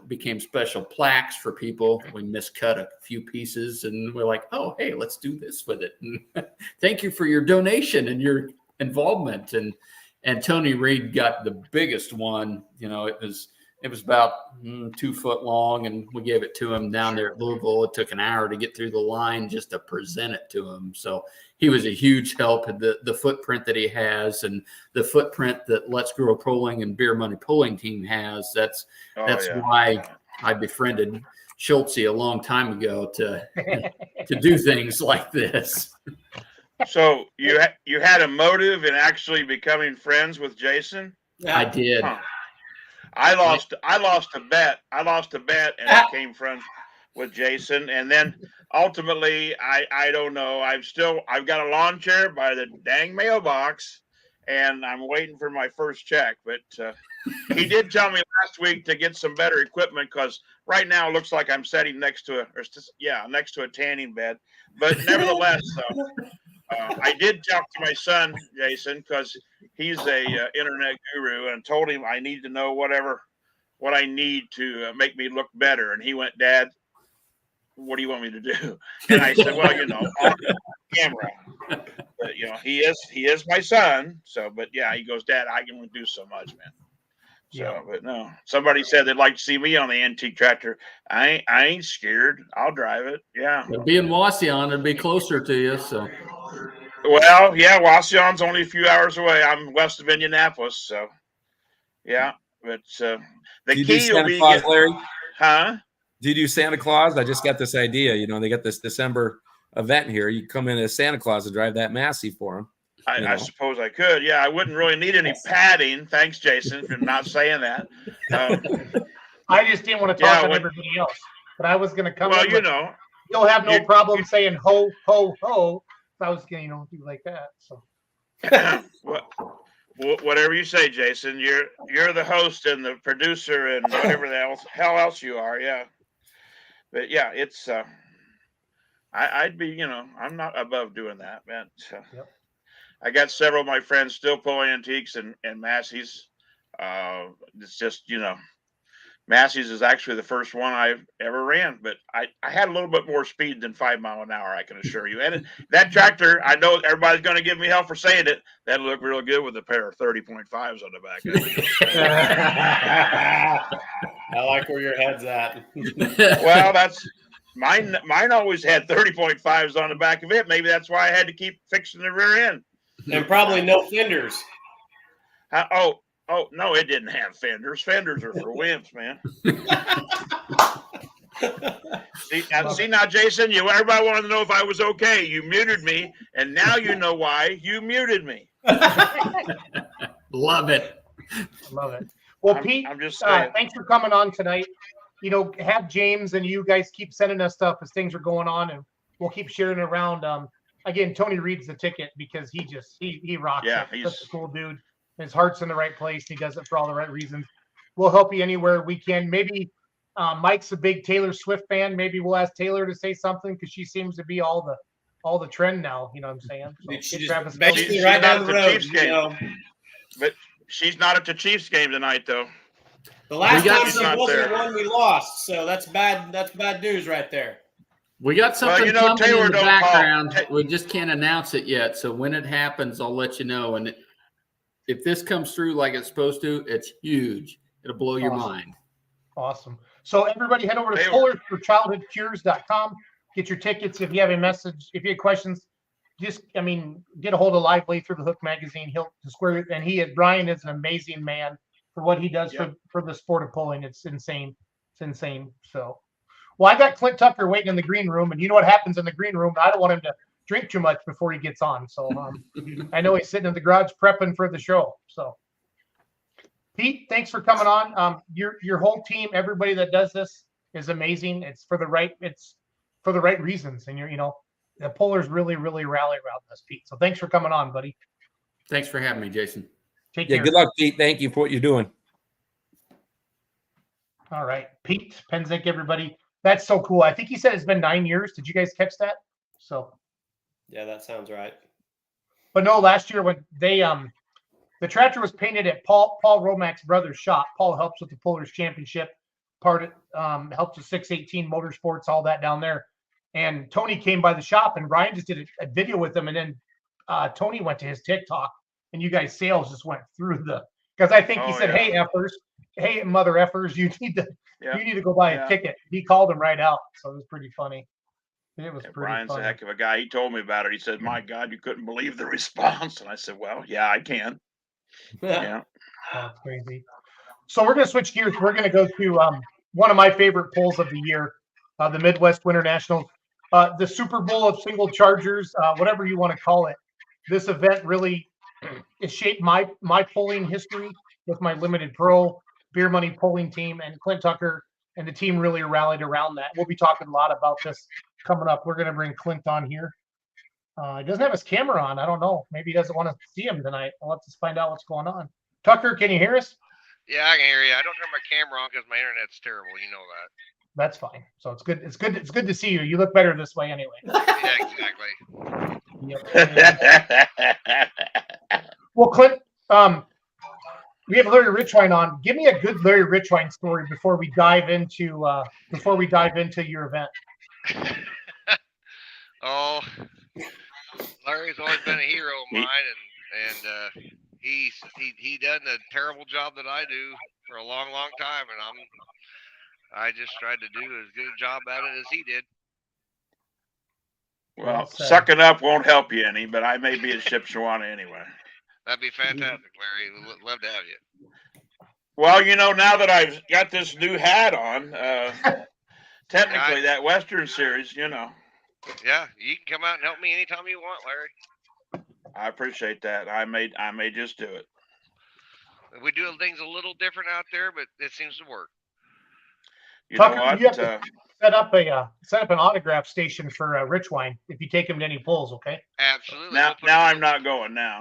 became special plaques for people. We miscut a few pieces and we're like, oh, hey, let's do this with it. And thank you for your donation and your involvement. And Tony Reed got the biggest one. You know, it was about 2 foot long, and we gave it to him down there at Louisville. It took an hour to get through the line just to present it to him. So he was a huge help. The footprint that he has and the footprint that Let's Grow Pulling and Beer Money Pulling Team has, that's why I befriended Schultze a long time ago to do things like this. So you had a motive in actually becoming friends with Jason? I did. Huh. I lost a bet. And became friends with Jason. And then ultimately, I don't know. I've got a lawn chair by the dang mailbox, and I'm waiting for my first check. But he did tell me last week to get some better equipment, because right now it looks like I'm sitting next to a tanning bed. But nevertheless, I did talk to my son, Jason, because he's a internet guru, and told him I need to know what I need to make me look better. And he went, Dad, what do you want me to do? And I said, well, on camera. But, he is my son. So, but yeah, he goes, Dad, I can only do so much, man. So, yeah. But no, somebody said they'd like to see me on the antique tractor. I ain't scared. I'll drive it. Yeah. Being Wasion, it'd be closer to you. So. Well, yeah, Wasion's only a few hours away. I'm west of Indianapolis, so yeah. But the key will be, Larry? Huh? Do you do Santa Claus? I just got this idea. They got this December event here. You come in as Santa Claus and drive that Massey for him. I suppose I could. Yeah, I wouldn't really need any padding. Thanks, Jason, for not saying that. I just didn't want to talk on everybody else, but I was going to come. Well, you'll have no problem saying ho ho ho. I was going to do like that. So whatever you say, Jason. You're the host and the producer and whatever the hell else you are. Yeah, but yeah, it's I'd be I'm not above doing that, man. So, yep. I got several of my friends still pulling antiques and Massey's. It's just Massey's is actually the first one I've ever ran, but I had a little bit more speed than 5 miles an hour, I can assure you. And that tractor, I know everybody's going to give me hell for saying it, that'll look real good with a pair of 30.5s on the back of it. I like where your head's at. Well, that's mine always had 30.5s on the back of it. Maybe that's why I had to keep fixing the rear end. And probably no fenders. Oh, no, it didn't have fenders. Fenders are for wimps, man. See now, Jason, everybody wanted to know if I was okay. You muted me, and now you know why you muted me. Love it. Love it. Well, Pete, I'm just saying. Thanks for coming on tonight. Have James and you guys keep sending us stuff as things are going on, and we'll keep sharing it around. Again, Tony Reed's the ticket because he rocks. Yeah, it. He's such a cool dude. His heart's in the right place. He does it for all the right reasons. We'll help you anywhere we can. Maybe Mike's a big Taylor Swift fan. Maybe we'll ask Taylor to say something because she seems to be all the trend now. You know what I'm saying? So she's basically right down the road. But she's not at the Chiefs game tonight, though. The last time she wasn't the one we lost, so that's bad. That's bad news right there. We got something coming Taylor in the background. We just can't announce it yet. So when it happens, I'll let you know. And if this comes through like it's supposed to, it's huge. It'll blow your mind. Awesome. So everybody head over to pullersforchildhoodcures.com. Get your tickets. If you have a message, if you have questions, get a hold of Lively through the Hook magazine. He'll square it. And Brian is an amazing man for what he does for the sport of pulling. It's insane. It's insane. So, well, I got Clint Tucker waiting in the green room, and you know what happens in the green room. I don't want him to drink too much before he gets on. So I know he's sitting in the garage prepping for the show. So Pete, thanks for coming on. Your whole team, everybody that does this is amazing. It's for the right reasons. And the pullers really, really rally around this, Pete. So thanks for coming on, buddy. Thanks for having me, Jason. Take care. Good luck, Pete. Thank you for what you're doing. All right. Pete Penzick, everybody. That's so cool. I think he said it's been 9 years. Did you guys catch that? So yeah, that sounds right. But no, last year when they The tractor was painted at Paul Romack's brother's shop. Paul helps with the Pullers Championship part. Helps with 618 Motorsports, all that down there. And Tony came by the shop, and Ryan just did a video with him, and then Tony went to his TikTok, and you guys' sales just went through the. Because I think he said, "Hey effers, hey mother effers, you need to go buy a ticket." He called him right out, so it was pretty funny. It was pretty Brian's funny. a heck of a guy. He told me about it. He said, "My God, you couldn't believe the response." And I said, "Well, yeah, I can." Yeah. That's crazy. So we're going to switch gears. We're going to go to one of my favorite polls of the year, the Midwest Winter Nationals, the Super Bowl of single chargers, whatever you want to call it. This event really it shaped my polling history with my limited pro beer money polling team, and Clint Tucker and the team really rallied around that. We'll be talking a lot about this coming up. We're going to bring Clint on here. He doesn't have his camera on. I don't know. Maybe he doesn't want to see him tonight. I'll have to find out what's going on. Tucker, can you hear us? Yeah, I can hear you. I don't turn my camera on because my internet's terrible. You know that. That's fine. So it's good. It's good to see you. You look better this way anyway. Yeah, exactly. Yep. Well, Clint, we have Larry Richwine on. Give me a good Larry Richwine story before we dive into your event. Oh, Larry's always been a hero of mine, and he done a terrible job that I do for a long time, and I just tried to do as good a job at it as he did. Well, sucking up won't help you any, but I may be at Shipshewana anyway. That'd be fantastic, Larry. We'd love to have you. Well, now that I've got this new hat on, technically that Western Series, Yeah, you can come out and help me anytime you want, Larry. I appreciate that. I may just do it. We do things a little different out there, but it seems to work. Tucker, know what? you have to set up an autograph station for Richwine if you take him to any polls, okay? Absolutely. Now I'm not going. No.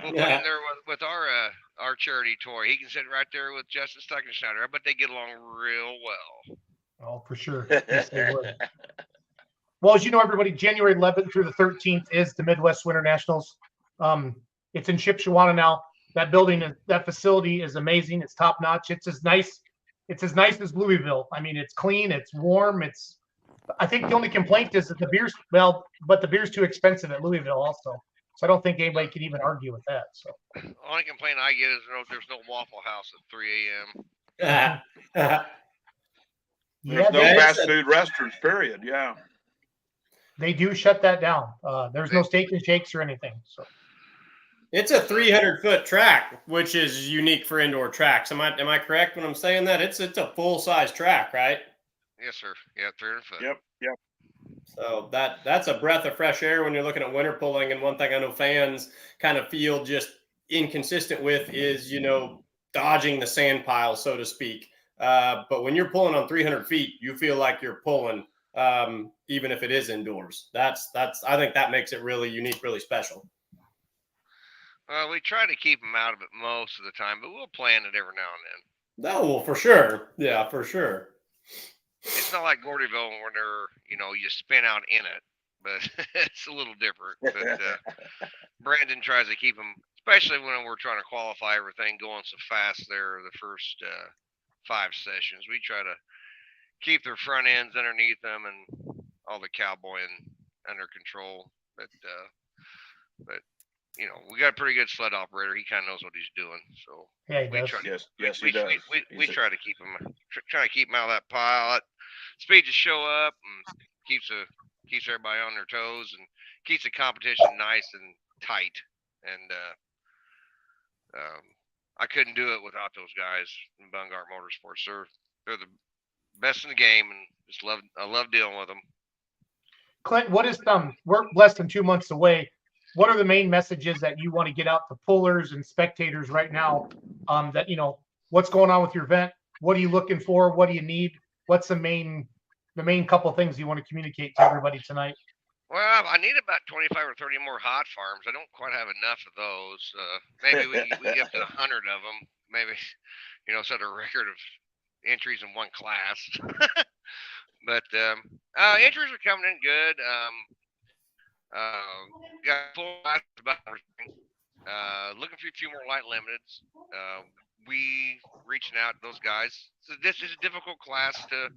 We'll put him there with our charity tour. He can sit right there with Justin Stuckenschneider. I bet they get along real well. Oh, for sure. Yes, they would. Well, as you know, everybody, January 11th through the 13th is the Midwest Winter Nationals. It's in Shipshewana now. That facility is amazing. It's top notch. It's as nice as Louisville. I mean, it's clean. It's warm. I think the only complaint is that the beer's too expensive at Louisville also. So I don't think anybody can even argue with that. So only complaint I get is there's no Waffle House at 3 a.m. There's no fast food restaurants, period. Yeah. They do shut that down. There's no steak and shakes or anything. So it's a 300-foot track, which is unique for indoor tracks. Am I correct when I'm saying that? It's a full-size track, right? Yes, sir. Yeah, 300 foot. Yep. So that's a breath of fresh air when you're looking at winter pulling. And one thing I know fans kind of feel just inconsistent with is, dodging the sand pile, so to speak. But when you're pulling on 300 feet, you feel like you're pulling, even if it is indoors. I think that makes it really unique, really special. We try to keep them out of it most of the time, but we'll plan it every now and then. No, well, for sure. Yeah, for sure. It's not like Gordyville where you spin out in it, but it's a little different. But Brandon tries to keep them, especially when we're trying to qualify everything going so fast there the first 5 sessions. We try to keep their front ends underneath them and all the cowboying under control. But we got a pretty good sled operator. He kind of knows what he's doing. So yeah, he does. Yes, he does. We try to keep him, out of that pile. That speed to show up and keeps everybody on their toes and keeps the competition nice and tight. And I couldn't do it without those guys in Bungart Motorsports. They're the best in the game, and I love dealing with them. Clint, what is we're less than 2 months away. What are the main messages that you want to get out to pullers and spectators right now? What's going on with your event? What are you looking for? What do you need? What's the main couple things you want to communicate to everybody tonight? Well, I need about 25 or 30 more hot farms. I don't quite have enough of those. Maybe we get up to 100 of them. Maybe, set a record of entries in one class. But entries are coming in good. Got full about everything. Looking for a few more light limiteds. We reaching out to those guys. So this is a difficult class to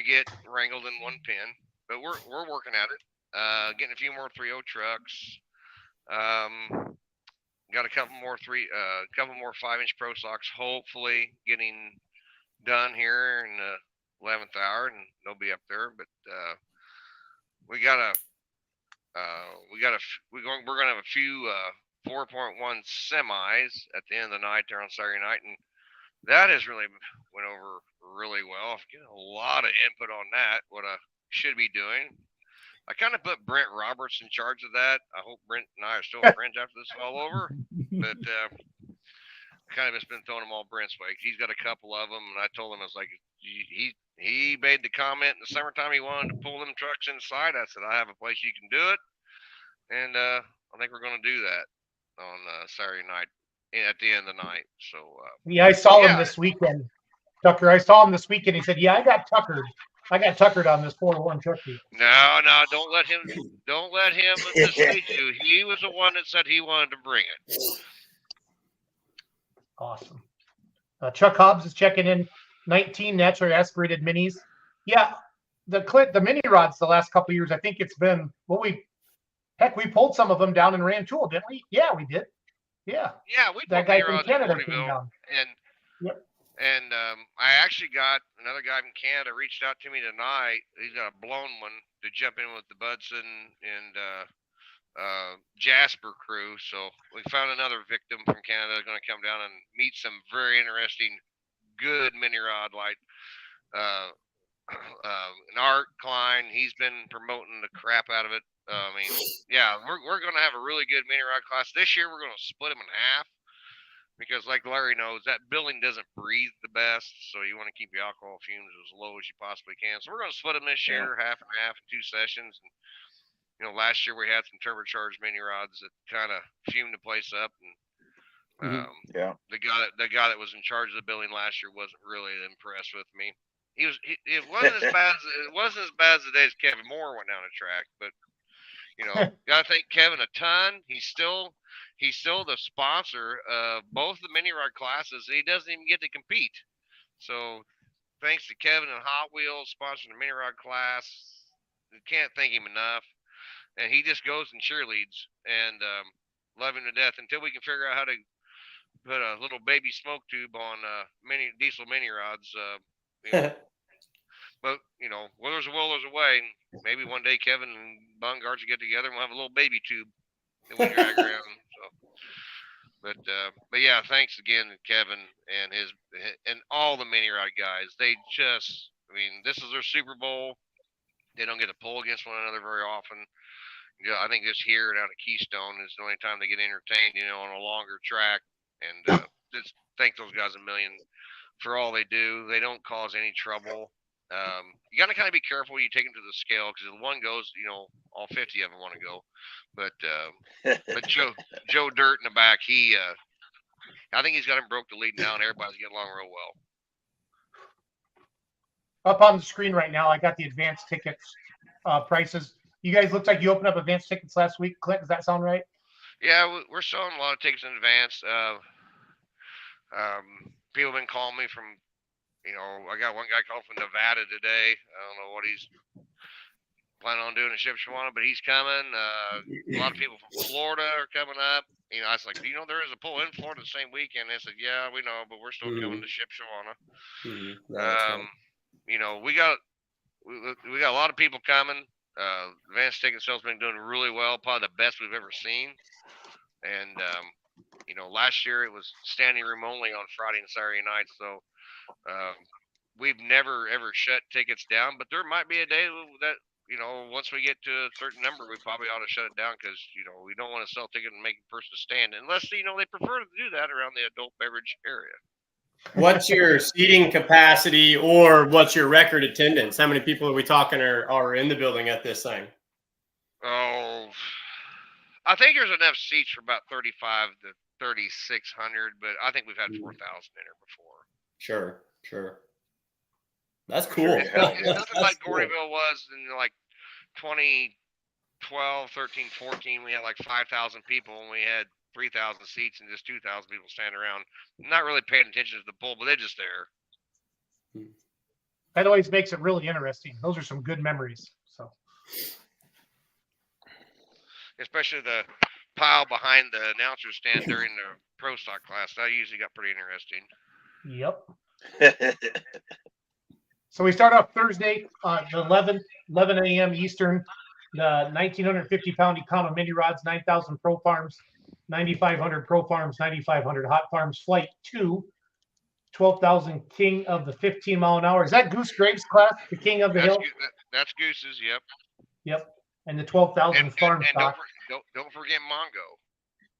get wrangled in one pin, but we're working at it. Getting a few more 3.0 trucks. Got a couple more 5-inch pro stocks. Hopefully getting done here in the 11th hour, and they'll be up there. But we're gonna have a few 4.1 semis at the end of the night there on Saturday night, and that has really went over really well. I've getting a lot of input on that. What I should be doing. I kind of put Brent Roberts in charge of that. I hope Brent and I are still friends after this is all over. But I kind of just been throwing them all Brent's way. He's got a couple of them, and I told him, I was like, he made the comment in the summertime he wanted to pull them trucks inside. I said, I have a place you can do it, and I think we're going to do that on Saturday night at the end of the night. So yeah, I saw him this weekend, Tucker. I saw him this weekend. He said, "Yeah, I got tuckered on this 4-1 truck meet." No, don't let him mislead you. He was the one that said he wanted to bring it. Awesome. Chuck Hobbs is checking in. 19 naturally aspirated minis. Yeah, the mini rods the last couple of years. I think it's been we pulled some of them down in Rantoul, didn't we? Yeah, we did. Yeah. Yeah, we that pulled guy mini from rods Canada in came Gordyville, down. And I actually got another guy from Canada reached out to me tonight. He's got a blown one to jump in with the Budson and Jasper crew. So we found another victim from Canada going to come down and meet some very interesting, good mini rod like Art Klein. He's been promoting the crap out of it. I mean, yeah, we're going to have a really good mini rod class this year. We're going to split them in half. Because like Larry knows, that building doesn't breathe the best, so you want to keep your alcohol fumes as low as you possibly can. So we're going to split them this year, half and half in 2 sessions. And, last year we had some turbocharged mini rods that kind of fumed the place up. And the guy that was in charge of the building last year wasn't really impressed with me. It wasn't as bad as the days Kevin Moore went down the track, but gotta thank Kevin a ton. He's still the sponsor of both the mini rod classes. He doesn't even get to compete. So thanks to Kevin and Hot Wheels sponsoring the mini rod class. We can't thank him enough. And he just goes and cheerleads and love him to death until we can figure out how to put a little baby smoke tube on diesel mini rods. But well, there's a will, there's a way. And maybe one day Kevin and Bungard should get together and we'll have a little baby tube that we drag around. So, but yeah, thanks again to Kevin and all the mini rod guys. They just, this is their Super Bowl. They don't get to pull against one another very often. I think this here and out of Keystone is the only time they get entertained, on a longer track. And just thank those guys a million for all they do. They don't cause any trouble. You got to kind of be careful when you take them to the scale because if one goes, all 50 of them want to go. But Joe Dirt in the back, I think he's got him broke the lead now, and everybody's getting along real well. Up on the screen right now, I got the advanced tickets prices. You guys looked like you opened up advanced tickets last week. Clint, does that sound right? Yeah, we're selling a lot of tickets in advance. People have been calling me from. I got one guy called from Nevada today. I don't know what he's planning on doing in Shipshawana, but he's coming. A lot of people from Florida are coming up. I was like, there is a pull in Florida the same weekend. They said, yeah, we know, but we're still coming to Shipshawana. We got a lot of people coming. Advanced ticket sales been doing really well, probably the best we've ever seen. And last year it was standing room only on Friday and Saturday nights, so we've never ever shut tickets down. But there might be a day that once we get to a certain number, we probably ought to shut it down because we don't want to sell tickets and make a person stand unless they prefer to do that around the adult beverage area. What's your seating capacity or what's your record attendance? How many people are we talking are in the building at this thing? Oh, I think there's enough seats for about 35 to 3,600, but I think we've had 4,000 in there before. Sure. That's cool. It's nothing like Gordyville was in 2012, 13, 14. We had like 5,000 people and we had 3,000 seats and just 2,000 people standing around, not really paying attention to the poll, but they're just there. That always makes it really interesting. Those are some good memories. So, Especially the pile behind the announcer stand during the pro stock class. That usually got pretty interesting. yep. So we start off Thursday on the 11 a.m. Eastern. The 1,950-pound Econo mini rods, 9,000 Pro Farms, 9,500 Pro Farms, 9,500 Hot Farms. Flight 2, 12,000 King of the 15-mile-an-hour. Is that Goose Graves class, the King of the Hill? That's Goose's, yep. Yep. And the 12,000 farm stock. Don't forget Mongo.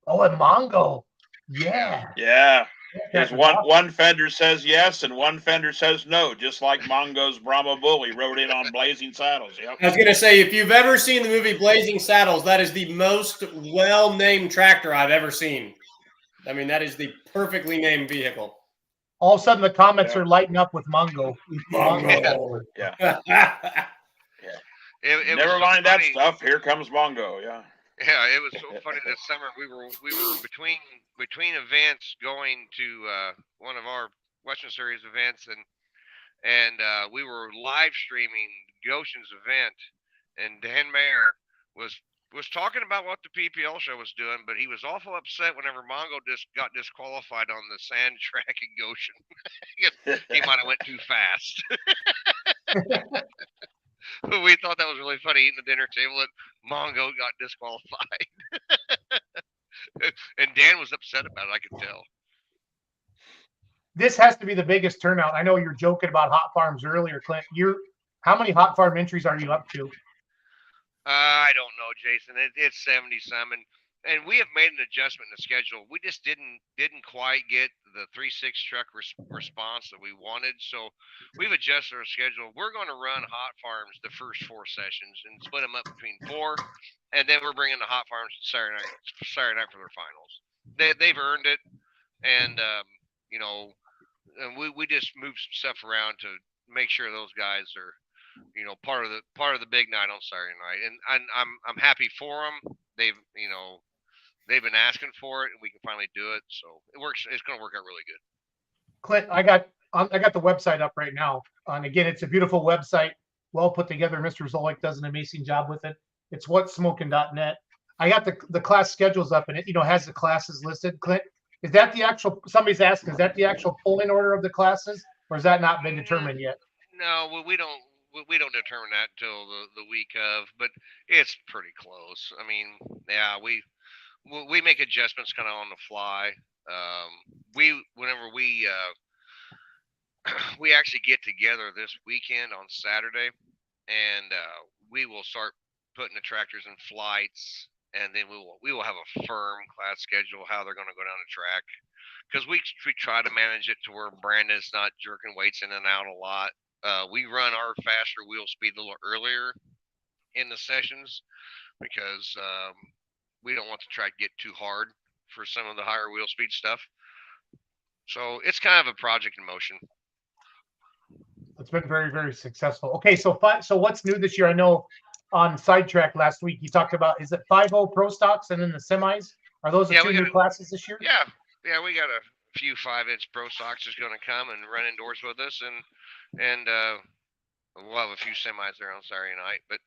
Oh, and Mongo. Yeah. Yeah. That's There's one fender says yes and one fender says no, just like Mongo's Brahma Bull. He rode in on Blazing Saddles. Yep. I was going to say, if you've ever seen the movie Blazing Saddles, that is the most well-named tractor I've ever seen. I mean, that is the perfectly named vehicle. All of a sudden, the comments are lighting up with Mongo. Mongo. Yeah. It Never was so mind that funny. stuff. Here comes Mongo. Yeah. Yeah, it was so funny this summer. We were between events going to one of our Western Series events, and we were live streaming Goshen's event, and Dan Mayer was talking about what the PPL show was doing, but he was awful upset whenever Mongo just got disqualified on the sand track at Goshen. He might have went too fast. We thought that was really funny, eating the dinner table and Mongo got disqualified. And Dan was upset about it, I could tell. This has to be the biggest turnout. I know you're joking about hot farms earlier, Clint. How many hot farm entries are you up to? I don't know, Jason. It's 70 some, and we have made an adjustment in the schedule. We just didn't quite get the 3.6 truck response that we wanted, so we've adjusted our schedule. We're going to run hot farms the first 4 sessions and split them up between 4, and then we're bringing the hot farms Saturday night for their finals. They've earned it, and and we just moved some stuff around to make sure those guys are part of the big night on Saturday night, and I'm happy for them. They've been asking for it, and we can finally do it. So it works. It's going to work out really good. Clint, I got the website up right now, and again, it's a beautiful website, well put together. Mr. Zolik does an amazing job with it. It's whatsmoking.net. I got the class schedules up, and it has the classes listed. Clint, is that the actual? Somebody's asking, is that the actual polling order of the classes, or has that not been determined yet? No, well, we don't determine that until the week of, but it's pretty close. I mean, yeah, we make adjustments kind of on the fly. Whenever we actually get together this weekend on Saturday, and we will start putting the tractors in flights, and then we will have a firm class schedule how they're going to go down the track, because we try to manage it to where Brandon's not jerking weights in and out a lot. We run our faster wheel speed a little earlier in the sessions because we don't want the track to get too hard for some of the higher wheel speed stuff. So it's kind of a project in motion. It's been very, very successful. Okay, so what's new this year? I know on Sidetrack last week you talked about, is it 5.0 Pro Stocks and then the semis? Are those the 2 new classes this year? Yeah, we got a few 5-inch Pro Stocks is going to come and run indoors with us, and we'll have a few semis there on Saturday night. But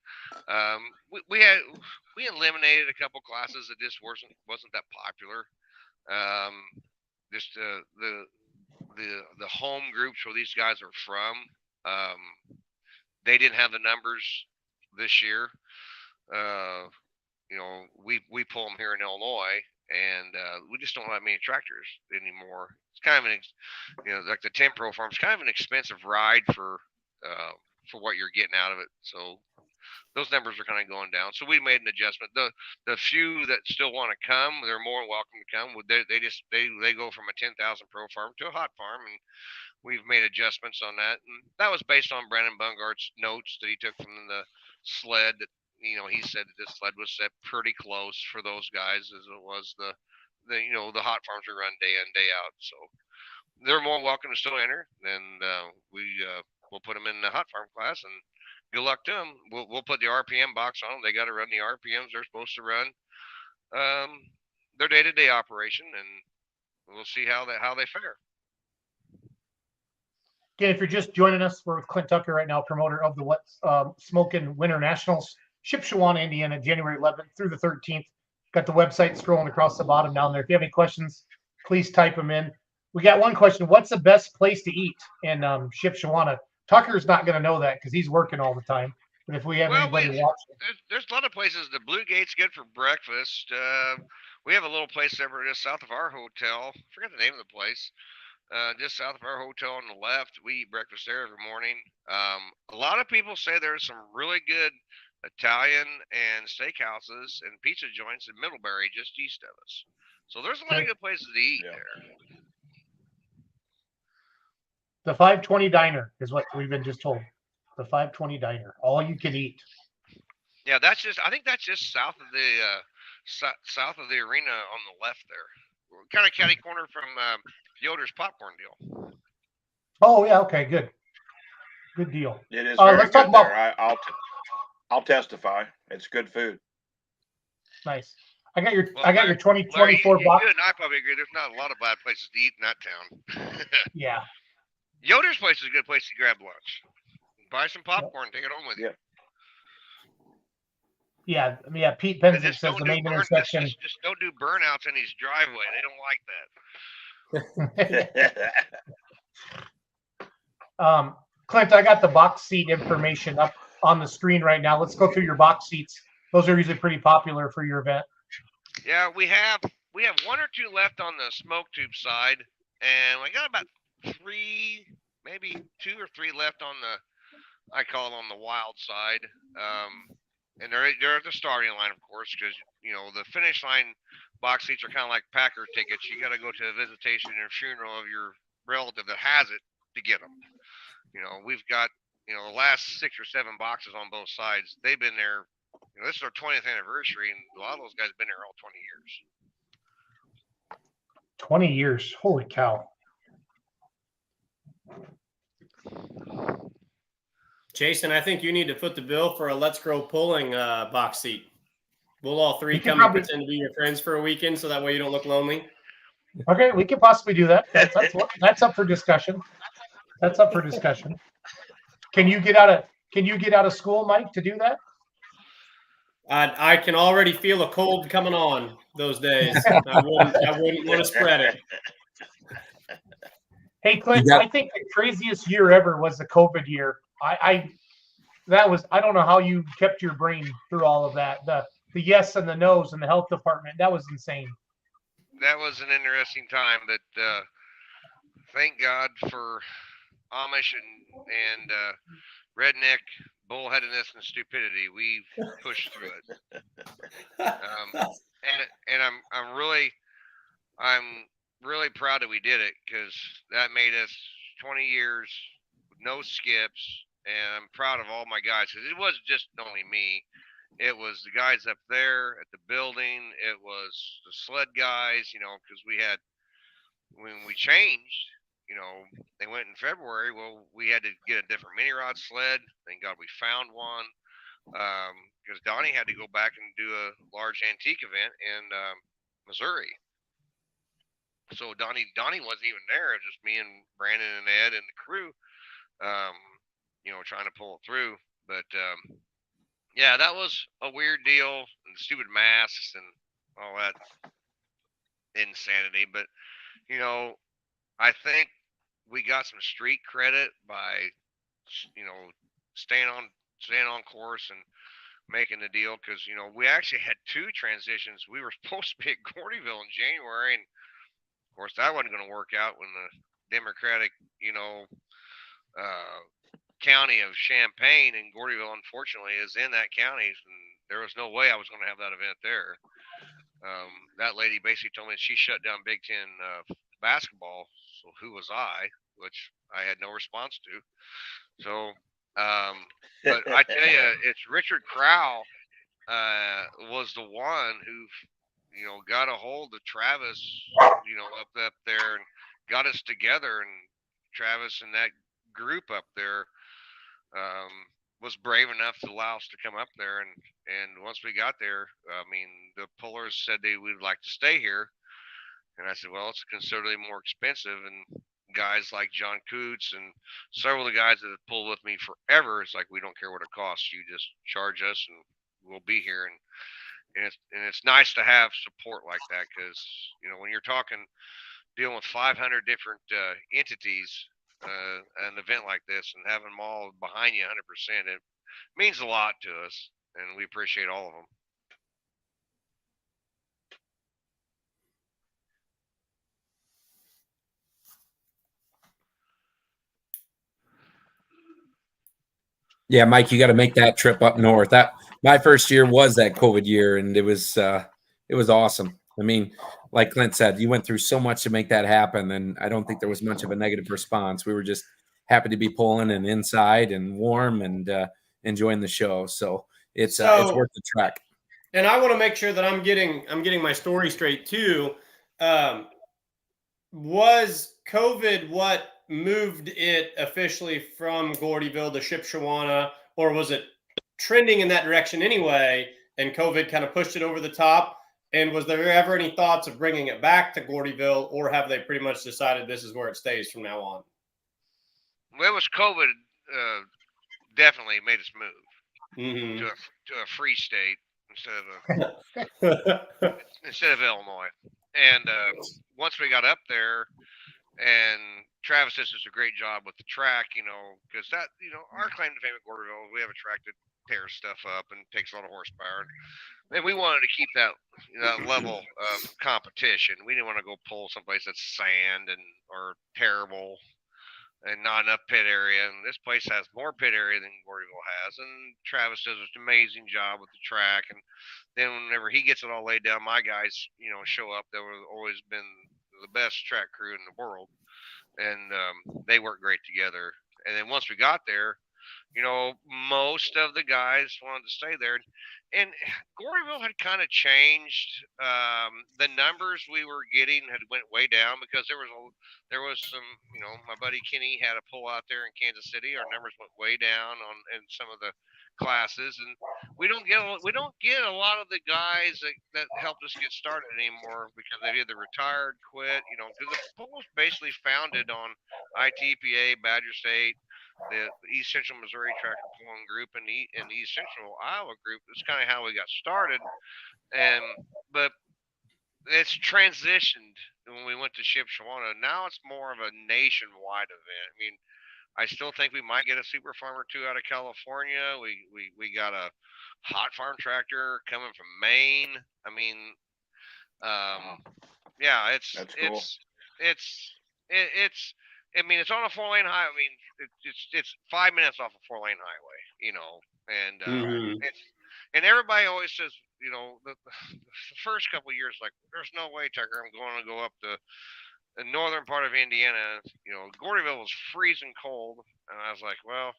we eliminated a couple classes that just wasn't that popular. Just the home groups where these guys are from, they didn't have the numbers this year. We pull them here in Illinois, and we just don't have many tractors anymore. It's kind of like the 10 Pro Farm, it's kind of an expensive ride for what you're getting out of it. So those numbers are kind of going down. So we made an adjustment. The few that still want to come, they're more welcome to come. They go from a 10,000 Pro Farm to a hot farm, and we've made adjustments on that. And that was based on Brandon Bungart's notes that he took from the sled. That he said that this sled was set pretty close for those guys as it was the hot farms we run day in, day out. So they're more welcome to still enter, and we'll put them in the hot farm class, and good luck to them. We'll put the RPM box on them. They got to run the RPMs they're supposed to run. their day-to-day operation, and we'll see how they fare. Again, if you're just joining us, we're with Clint Tucker right now, promoter of the Smokin' Winter Nationals, Shipshewana, Indiana, January 11th through the 13th. Got the website scrolling across the bottom down there. If you have any questions, please type them in. We got one question. What's the best place to eat in Shipshewana? Tucker's not going to know that because he's working all the time. But if we have anybody watching. There's a lot of places. The Blue Gate's good for breakfast. We have a little place over just south of our hotel. I forget the name of the place. Just south of our hotel on the left. We eat breakfast there every morning. A lot of people say there's some really good Italian and steakhouses and pizza joints in Middlebury, just east of us. So there's a lot of good places to eat there. The 520 Diner is what we've been just told. The 520 Diner, all you can eat. Yeah, I think that's just south of the arena on the left there. Kind of catty corner from Yoder's popcorn deal. Oh yeah, okay, good deal. It is very let's talk good about. there. I'll testify. It's good food. Nice. I got your 2024 Larry, box. You and I probably agree. There's not a lot of bad places to eat in that town. Yeah. Yoder's place is a good place to grab lunch. Buy some popcorn, take it home with you. Yeah, I mean, Pete Penzick says the main intersection. Just don't do burnouts in his driveway. They don't like that. Clint, I got the box seat information up on the screen right now. Let's go through your box seats. Those are usually pretty popular for your event. Yeah, we have one or two left on the smoke tube side, and we got about 3, maybe 2 or 3 left on the, I call it on the wild side. And they're at the starting line, of course, because the finish line box seats are kind of like Packer tickets. You got to go to a visitation or funeral of your relative that has it to get them. We've got the last 6 or 7 boxes on both sides. They've been there. This is our 20th anniversary, and a lot of those guys have been there all 20 years. 20 years. Holy cow. Jason, I think you need to foot the bill for a Let's Grow Pulling box seat. We'll all 3 come and pretend to be your friends for a weekend, so that way you don't look lonely. Okay, we could possibly do that. That's up for discussion. That's up for discussion. Can you get out of school, Mike, to do that? I can already feel a cold coming on those days. I wouldn't want to spread it. Hey, Clint, I think the craziest year ever was the COVID year. I don't know how you kept your brain through all of that. The yes and the no's and the health department. That was insane. That was an interesting time, but thank God for Amish and redneck bullheadedness and stupidity. We've pushed through it. And I'm really proud that we did it, because that made us 20 years with no skips. And I'm proud of all my guys, because it wasn't just only me. It was the guys up there at the building. It was the sled guys, because when we changed, they went in February. Well, we had to get a different mini rod sled. Thank God we found one, because Donnie had to go back and do a large antique event in Missouri. So Donnie wasn't even there. Just me and Brandon and Ed and the crew, trying to pull it through. But yeah, that was a weird deal, and the stupid masks and all that insanity. But I think we got some street credit by staying on course and making the deal, because we actually had 2 transitions. We were supposed to be at Gordyville in January, and of course that wasn't going to work out when the Democratic county of Champaign, and Gordyville unfortunately is in that county, and there was no way I was going to have that event there. That lady basically told me she shut down Big Ten basketball, so who was I? Which I had no response to. So, but I tell you, it's Richard Crowell was the one who, got a hold of Travis, up there, and got us together, and Travis and that group up there, was brave enough to allow us to come up there, and once we got there, I mean, the pullers said they would like to stay here, and I said, well, it's considerably more expensive, and guys like John Coots and several of the guys that have pulled with me forever, it's like, we don't care what it costs, you just charge us and we'll be here. And it's nice to have support like that, because when you're talking dealing with 500 different entities, an event like this, and having them all behind you 100%, it means a lot to us, and we appreciate all of them. Yeah, Mike, you got to make that trip up north. That my first year was that COVID year, and it was awesome. I mean, like Clint said, you went through so much to make that happen, and I don't think there was much of a negative response. We were just happy to be pulling and inside and warm and enjoying the show. So it's worth the trek. And I want to make sure that I'm getting my story straight too. Was COVID what moved it officially from Gordyville to Shipshewana, or was it trending in that direction anyway, and COVID kind of pushed it over the top? And was there ever any thoughts of bringing it back to Gordyville, or have they pretty much decided this is where it stays from now on? Well, it was COVID definitely made us move to a free state instead of Illinois. And once we got up there, and Travis does a great job with the track, because that, our claim to fame at Gordyville, we have a track that tears stuff up and takes a lot of horsepower. And we wanted to keep that level of competition. We didn't want to go pull someplace that's sand or terrible and not enough pit area. And this place has more pit area than Gordyville has. And Travis does an amazing job with the track. And then whenever he gets it all laid down, my guys, show up. They've always been the best track crew in the world, and they work great together. And then once we got there, most of the guys wanted to stay there, and Gordyville had kind of changed. The numbers we were getting had went way down, because there was some, my buddy Kenny had a pull out there in Kansas City. Our numbers went way down in some of the classes, and we don't get a lot of the guys that helped us get started anymore, because they've either retired, quit, because the pool was basically founded on ITPA, Badger State, the East Central Missouri Tractor Pulling Group, and the East Central Iowa Group. That's kind of how we got started, but it's transitioned when we went to Shipshewana. Now it's more of a nationwide event. I mean, I still think we might get a super farm or two out of California. We got a hot farm tractor coming from Maine. I mean, yeah, it's cool. It's on a 4-lane highway. I mean, it's 5 minutes off a 4-lane highway, and and everybody always says, the first couple of years, like, there's no way, Tucker, I'm going to go up to the northern part of Indiana. Gordyville was freezing cold, and I was like, well,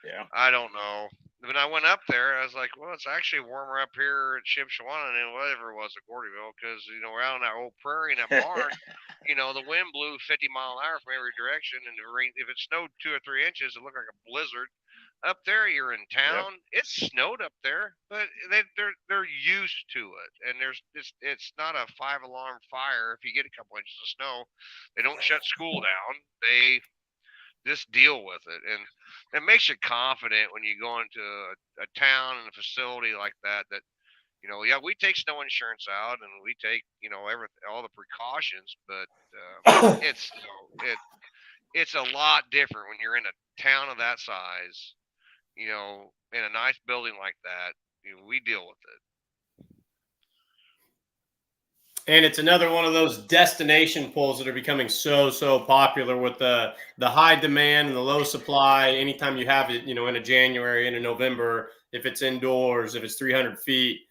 yeah, I don't know. When I went up there, I was like, well, it's actually warmer up here at Shipshewana than whatever it was at Gordyville, because we're out on that old prairie in that barn. The wind blew 50 mile an hour from every direction, and if it snowed 2 or 3 inches, it looked like a blizzard. Up there, you're in town. Yep. It snowed up there, but they're used to it, and it's not a 5-alarm fire. If you get a couple inches of snow, they don't shut school down. They just deal with it, and it makes you confident when you go into a town and a facility like that. That we take snow insurance out, and we take all the precautions, but it's a lot different when you're in a town of that size. In a nice building like that, we deal with it. And it's another one of those destination pulls that are becoming so popular with the high demand and the low supply. Anytime you have it, in a January, in a November, if it's indoors, if it's 300 feet,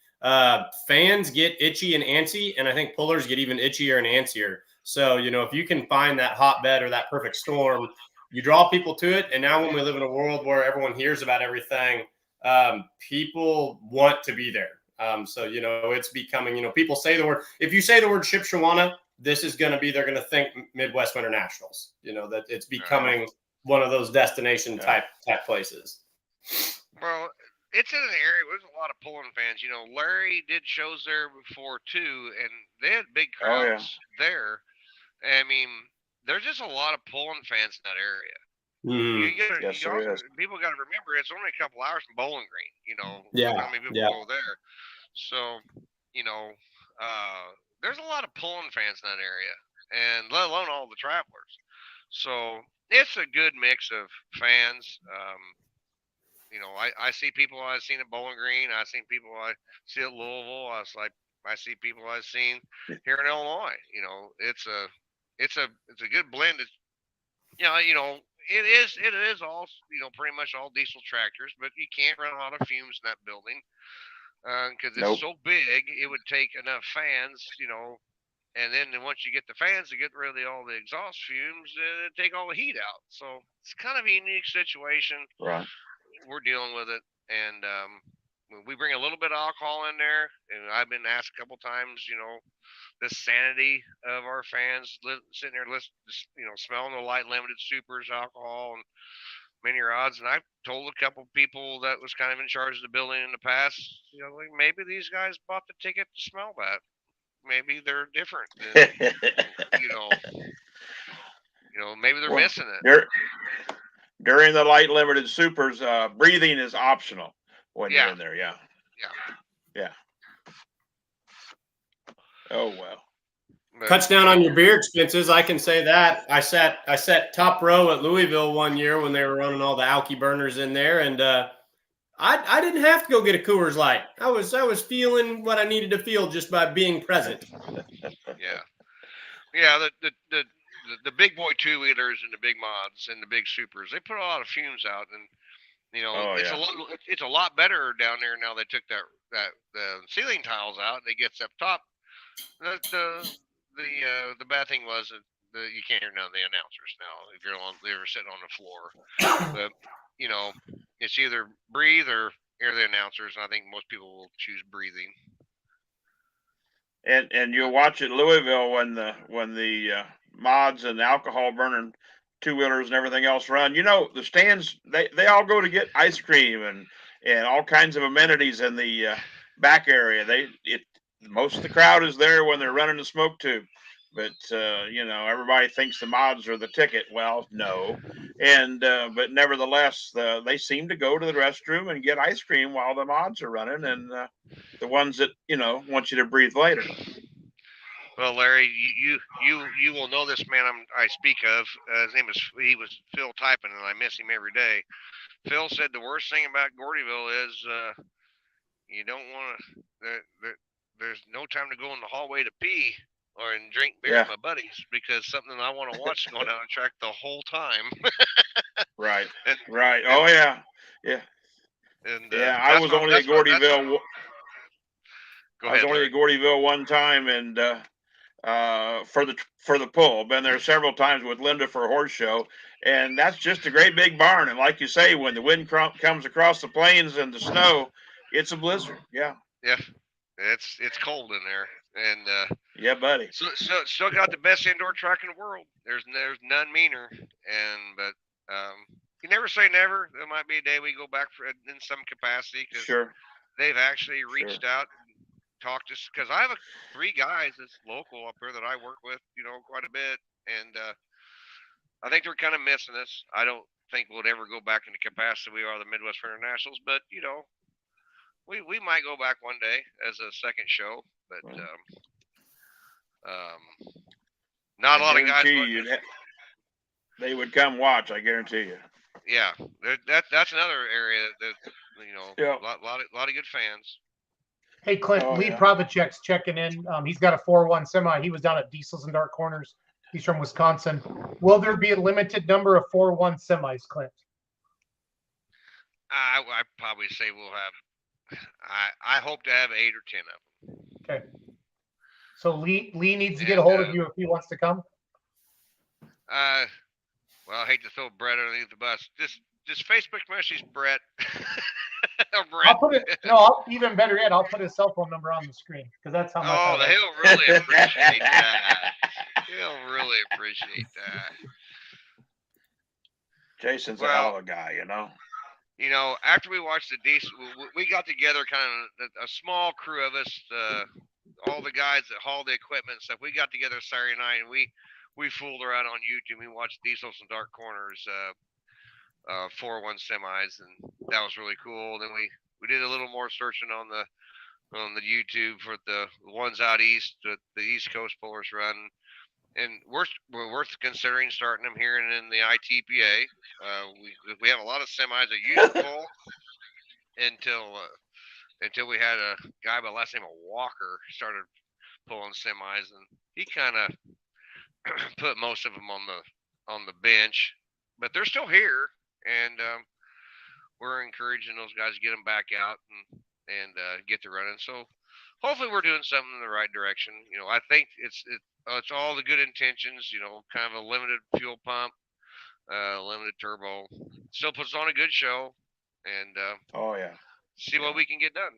fans get itchy and antsy, and I think pullers get even itchier and antsier. So, if you can find that hotbed or that perfect storm, you draw people to it. And now when we live in a world where everyone hears about everything, people want to be there. So, it's becoming, people say the word, if you say the word Shipshewana, this is going to be, they're going to think Midwest Winter Nationals, that it's becoming one of those destination type places. Well, it's in an area where there's a lot of pulling fans. You know, Larry did shows there before too, and they had big Oh, yeah. crowds there. I mean, there's just a lot of pulling fans in that area. You gotta, Yes, you there also is. people got to remember it's only a couple hours from Bowling Green. You know, Yeah, how many people yeah. go there? So, you know, there's a lot of pulling fans in that area, and let alone all the travelers. So it's a good mix of fans. You know, I see people I've seen at Bowling Green. I've seen people I see at Louisville. I see people I've seen here in Illinois. You know, it's a good blend. It's, you know, it is all, you know, pretty much all diesel tractors, but you can't run a lot of fumes in that building because it's Nope. so big. It would take enough fans, you know, and then once you get the fans to get rid of all the exhaust fumes, take all the heat out. So it's kind of a unique situation. Right. We're dealing with it, and we bring a little bit of alcohol in there. And I've been asked a couple times, you know, the sanity of our fans sitting there, you know, smelling the light limited supers alcohol and many odds. And I've told a couple people that was kind of in charge of the building in the past, you know, like maybe these guys bought the ticket to smell that. Maybe they're different. Than, you know, maybe they're Well, missing it. during the light limited supers, breathing is optional when you're Yeah, in there. Yeah. yeah. Yeah. Oh well. But, Cuts down on your beer expenses. I can say that. I sat top row at Louisville one year when they were running all the Alky burners in there, and I didn't have to go get a Coors Light. I was feeling what I needed to feel just by being present. yeah, yeah. The big boy two wheelers and the big mods and the big supers, they put a lot of fumes out, and you know, Oh, it's yeah. it's a lot better down there now. They took the ceiling tiles out and it gets up top. The bad thing was that you can't hear none of the announcers now if you're sitting on the floor. But you know, it's either breathe or hear the announcers, and I think most people will choose breathing. And you'll watch at Louisville when the mods and alcohol burning two wheelers and everything else run. You know, the stands they all go to get ice cream and all kinds of amenities in the back area. Most of the crowd is there when they're running the smoke tube. But you know, everybody thinks the mods are the ticket. Well, no, and but nevertheless, they seem to go to the restroom and get ice cream while the mods are running, and the ones that, you know, want you to breathe later. Well, Larry, you will know this man I speak of. He was Phil Typin, and I miss him every day. Phil said the worst thing about Gordyville is you don't want to. There's no time to go in the hallway to pee or and drink beer with my buddies because something I want to watch is going down the track the whole time. Right. And, Right. Oh yeah. Yeah. and Yeah. I was only at Gordyville. Go I was ahead, only Larry. at Gordyville one time, and for the pull. Been there several times with Linda for a horse show, and that's just a great big barn. And like you say, when the wind comes across the plains and the snow, it's a blizzard. Yeah. Yeah, it's cold in there, and Yeah, buddy. so still got the best indoor track in the world. There's none meaner, but you never say never. There might be a day we go back in some capacity because Sure. they've actually reached out and talked to us because I have three guys that's local up here that I work with, you know, quite a bit, and I think they're kind of missing us. I don't think we'll ever go back in the capacity we are the Midwest Internationals, but you know, we might go back one day as a second show, but not a lot of guys. They would come watch. I guarantee you. Yeah, that's another area that you know, Yeah. lot of good fans. Hey, Clint, Lee Provicek's checking in. He's got a 4-1 semi. He was down at Diesels and Dark Corners. He's from Wisconsin. Will there be a limited number of 4-1 semis, Clint? I probably say we'll have. I hope to have 8 or 10 of them. Okay. So Lee needs to get a hold of you if he wants to come. Well, I hate to throw Brett underneath the bus. Just Facebook message Brett. I'll put it. No, even better yet, I'll put his cell phone number on the screen because that's how much. Oh, he'll really appreciate that. He'll really appreciate that. Jason's a hell of a guy, you know. you know, after we watched the diesel, we got together kind of a small crew of us, all the guys that haul the equipment and stuff. We got together Saturday night and we fooled around on YouTube. We watched Diesels and Dark Corners 401 semis, and that was really cool. Then we did a little more searching on the YouTube for the ones out east that the East Coast pullers run, and we're worth considering starting them here and in the ITPA. We have a lot of semis that used to pull until we had a guy by the last name of Walker started pulling semis, and he kind of put most of them on the bench, but they're still here, and we're encouraging those guys to get them back out and get to running. So hopefully we're doing something in the right direction. You know, I think it's all the good intentions. You know, kind of a limited fuel pump, limited turbo, still puts on a good show, and Oh yeah. see what we can get done.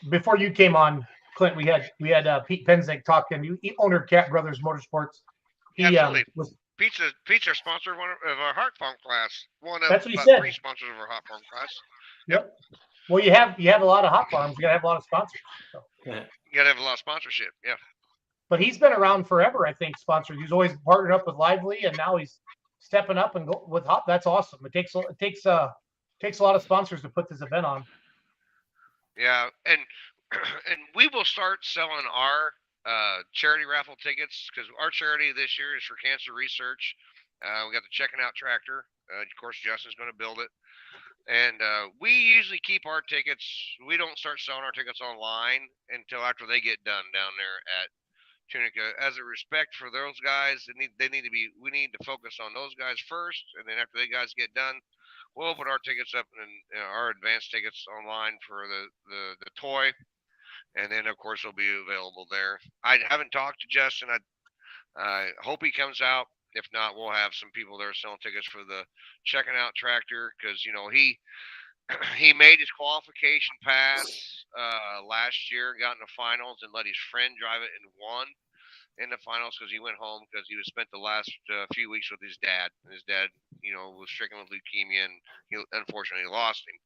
Before you came on, Clint, we had Pete Penznick talking. He owner of Cat Brothers Motorsports. He Absolutely. was Pete's our sponsor of our Hot Farm class. One of That's what he about said. 3 sponsors of our Hot Farm class. Yep. Well, you have a lot of hot farms. You gotta have a lot of sponsors. So. You gotta have a lot of sponsorship. Yeah. But he's been around forever, I think. Sponsored. He's always partnered up with Lively, and now he's stepping up and go with Hot. That's awesome. It takes a lot of sponsors to put this event on. Yeah, and we will start selling our charity raffle tickets because our charity this year is for cancer research. We got the Checking Out tractor. Of course, Justin's going to build it. And we usually keep our tickets. We don't start selling our tickets online until after they get done down there at Tunica. As a respect for those guys, we need to focus on those guys first, and then after they guys get done, we'll open our tickets up and our advanced tickets online for the toy, and then of course they'll be available there. I haven't talked to Justin. I hope he comes out. If not, we'll have some people there selling tickets for the Checking Out tractor because you know he made his qualification pass last year, got in the finals, and let his friend drive it and won in the finals because he went home because he was spent the last few weeks with his dad. And his dad, you know, was stricken with leukemia, and he unfortunately lost him.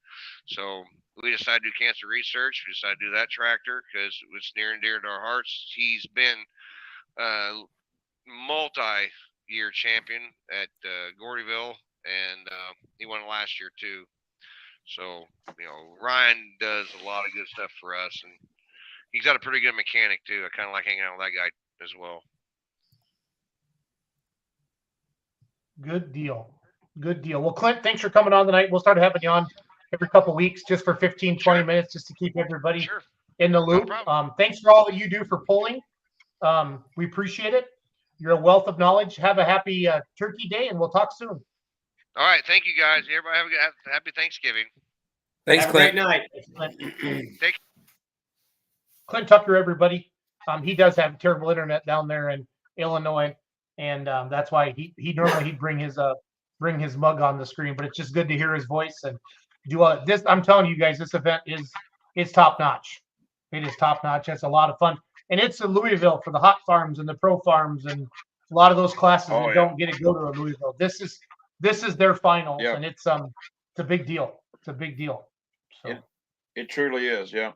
So we decided to do cancer research. We decided to do that tractor because it's near and dear to our hearts. He's been multi-year champion at Gordyville, and he won last year too. So, you know, Ryan does a lot of good stuff for us, and he's got a pretty good mechanic too. I kind of like hanging out with that guy as well. Good deal. Good deal. Well, Clint, thanks for coming on tonight. We'll start having you on every couple of weeks just for 15, 20 minutes just to keep everybody in the loop. Thanks for all that you do for polling. We appreciate it. You're a wealth of knowledge. Have a happy Turkey Day, and we'll talk soon. All right. Thank you, guys. Everybody have a happy Thanksgiving. Thanks, Have Clint. a great night. Clint Tucker, everybody. He does have terrible internet down there in Illinois, and that's why he normally he'd bring his mug on the screen. But it's just good to hear his voice and do this. I'm telling you guys, this event is top notch. It is top notch. It's a lot of fun, and it's in Louisville for the hot farms and the pro farms and a lot of those classes that don't get to go to Louisville. This is their finals, and it's a big deal. It's a big deal. So it truly is. Yeah.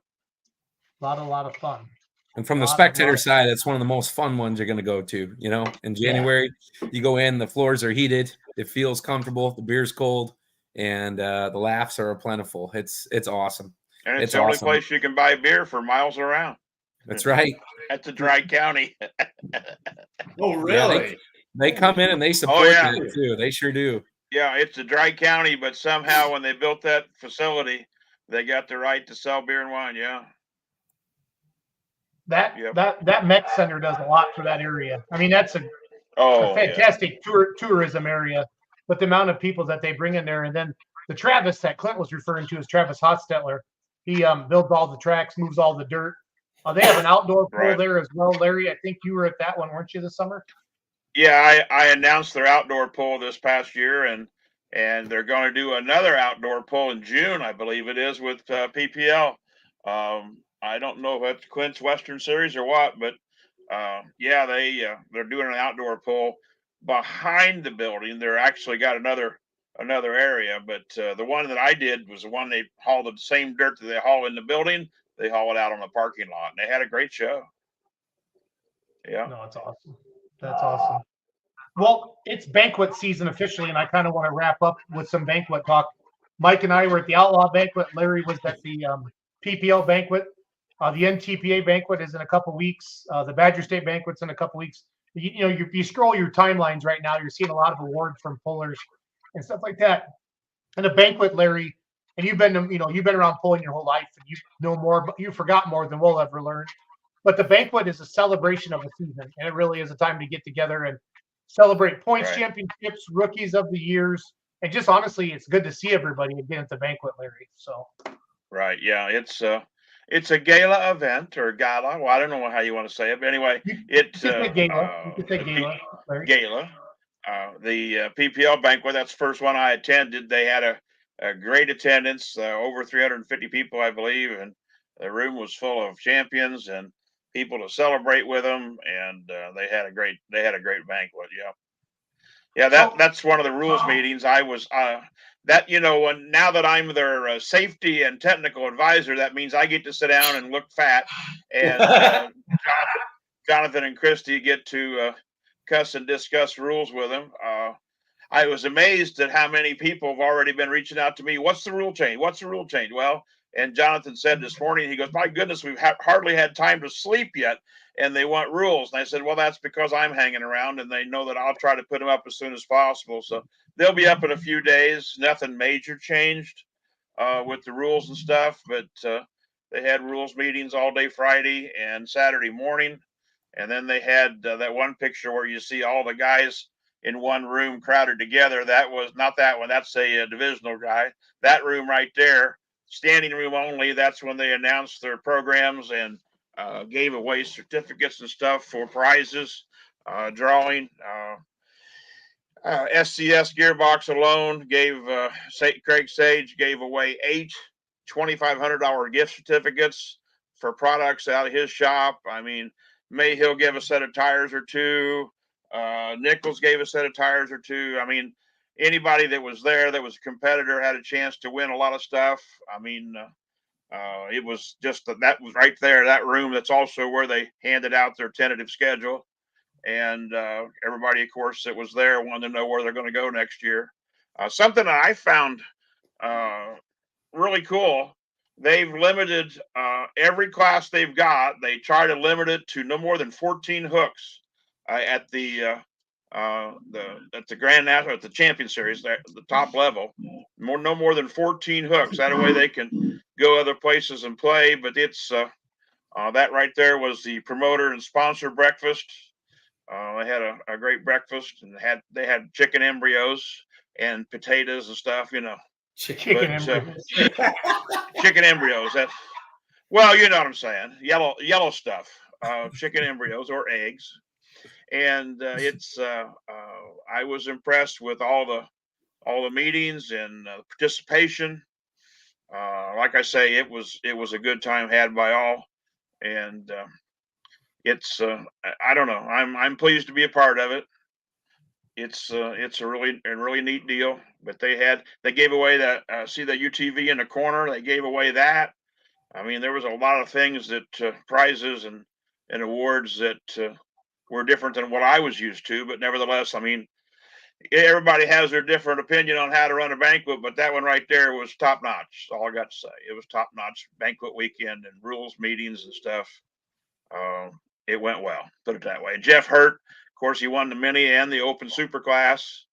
A lot of fun. And from the spectator side, it's one of the most fun ones you're going to go to. You know, in January, you go in, the floors are heated, it feels comfortable, the beer's cold, and the laughs are plentiful. It's awesome. And it's the only place you can buy beer for miles around. That's right. That's a dry county. Oh, really? Yeah, they come in and they support it too. They sure do. Yeah, it's a dry county, but somehow when they built that facility, they got the right to sell beer and wine. Yeah. That Met Center does a lot for that area. I mean, that's a fantastic tourism area, but the amount of people that they bring in there, and then the Travis that Clint was referring to is Travis Hostetler. He builds all the tracks, moves all the dirt. They have an outdoor pool there as well, Larry. I think you were at that one, weren't you, this summer? Yeah, I announced their outdoor pool this past year, and they're going to do another outdoor pool in June, I believe it is, with PPL. I don't know if it's Clint's Western Series or what, but they're doing an outdoor pool behind the building. They're actually got another another area. But the one that I did was the one they hauled the same dirt that they haul in the building. They haul it out on the parking lot, and they had a great show. Yeah. No, it's awesome. That's awesome. Well, it's banquet season officially, and I kind of want to wrap up with some banquet talk. Mike and I were at the Outlaw banquet. Larry was at the PPL banquet. The NTPA banquet is in a couple weeks. The Badger State banquet's in a couple weeks. You scroll your timelines right now. You're seeing a lot of awards from pullers and stuff like that. And a banquet, Larry, and you've been around pulling your whole life, and you know more, but you forgot more than we'll ever learn. But the banquet is a celebration of the season, and it really is a time to get together and celebrate points, Right. championships, rookies of the years, and just honestly, it's good to see everybody again at the banquet, Larry. So, Right. Yeah. It's a gala event or gala. Well, I don't know how you want to say it, but anyway, it's you could say gala. You could say gala, Larry. gala. The PPL banquet. That's the first one I attended. They had a great attendance, over 350 people, I believe, and the room was full of champions and people to celebrate with them. And they had a great banquet. Yeah. Yeah, that's one of the rules meetings. I was now that I'm their safety and technical advisor, that means I get to sit down and look fat, and Jonathan and Christy get to cuss and discuss rules with them. I was amazed at how many people have already been reaching out to me. What's the rule change? What's the rule change? Well, and Jonathan said this morning, he goes, my goodness, we've hardly had time to sleep yet, and they want rules. And I said, well, that's because I'm hanging around, and they know that I'll try to put them up as soon as possible. So they'll be up in a few days. Nothing major changed with the rules and stuff, but they had rules meetings all day Friday and Saturday morning. And then they had that one picture where you see all the guys in one room crowded together. That was not that one. That's a divisional guy. That room right there, standing room only. That's when they announced their programs and gave away certificates and stuff for prizes, drawing. SCS Gearbox alone gave Craig Sage gave away 8 $2,500 gift certificates for products out of his shop. I mean, Mayhill gave a set of tires or 2. Nichols gave a set of tires or 2. I mean, anybody that was there that was a competitor had a chance to win a lot of stuff. I mean, it was just that was right there, that room. That's also where they handed out their tentative schedule. And everybody, of course, that was there wanted to know where they're going to go next year. Something that I found really cool, they've limited every class they've got. They try to limit it to no more than 14 hooks at the Grand National, at the Champion Series, the top level. No more than 14 hooks. That way they can go other places and play. But it's that right there was the promoter and sponsor breakfast. They had a great breakfast, and they had chicken embryos and potatoes and stuff, Chicken embryos. Chicken embryos. That's, well, you know what I'm saying. Yellow stuff. Chicken embryos or eggs. And I was impressed with all the meetings and participation. Like I say, it was a good time had by all, and it's I don't know. I'm pleased to be a part of it. It's a really neat deal. But they gave away that see the UTV in the corner. They gave away that. I mean, there was a lot of things that prizes and awards that were different than what I was used to. But nevertheless, I mean, everybody has their different opinion on how to run a banquet, but that one right there was top notch. That's all I got to say. It was top notch banquet weekend and rules meetings and stuff. It went well, put it that way. Jeff Hurt, of course, he won the mini and the open super class,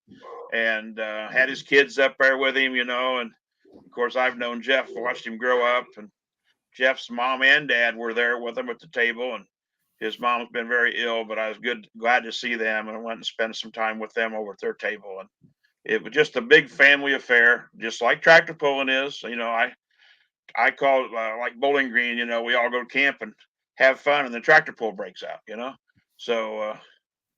and had his kids up there with him, and of course I've known Jeff, watched him grow up, and Jeff's mom and dad were there with him at the table, and his mom's been very ill, but I was glad to see them, and I went and spent some time with them over at their table. And it was just a big family affair, just like tractor pulling is. I call it like Bowling Green. We all go to camp and have fun, and the tractor pull breaks out. So,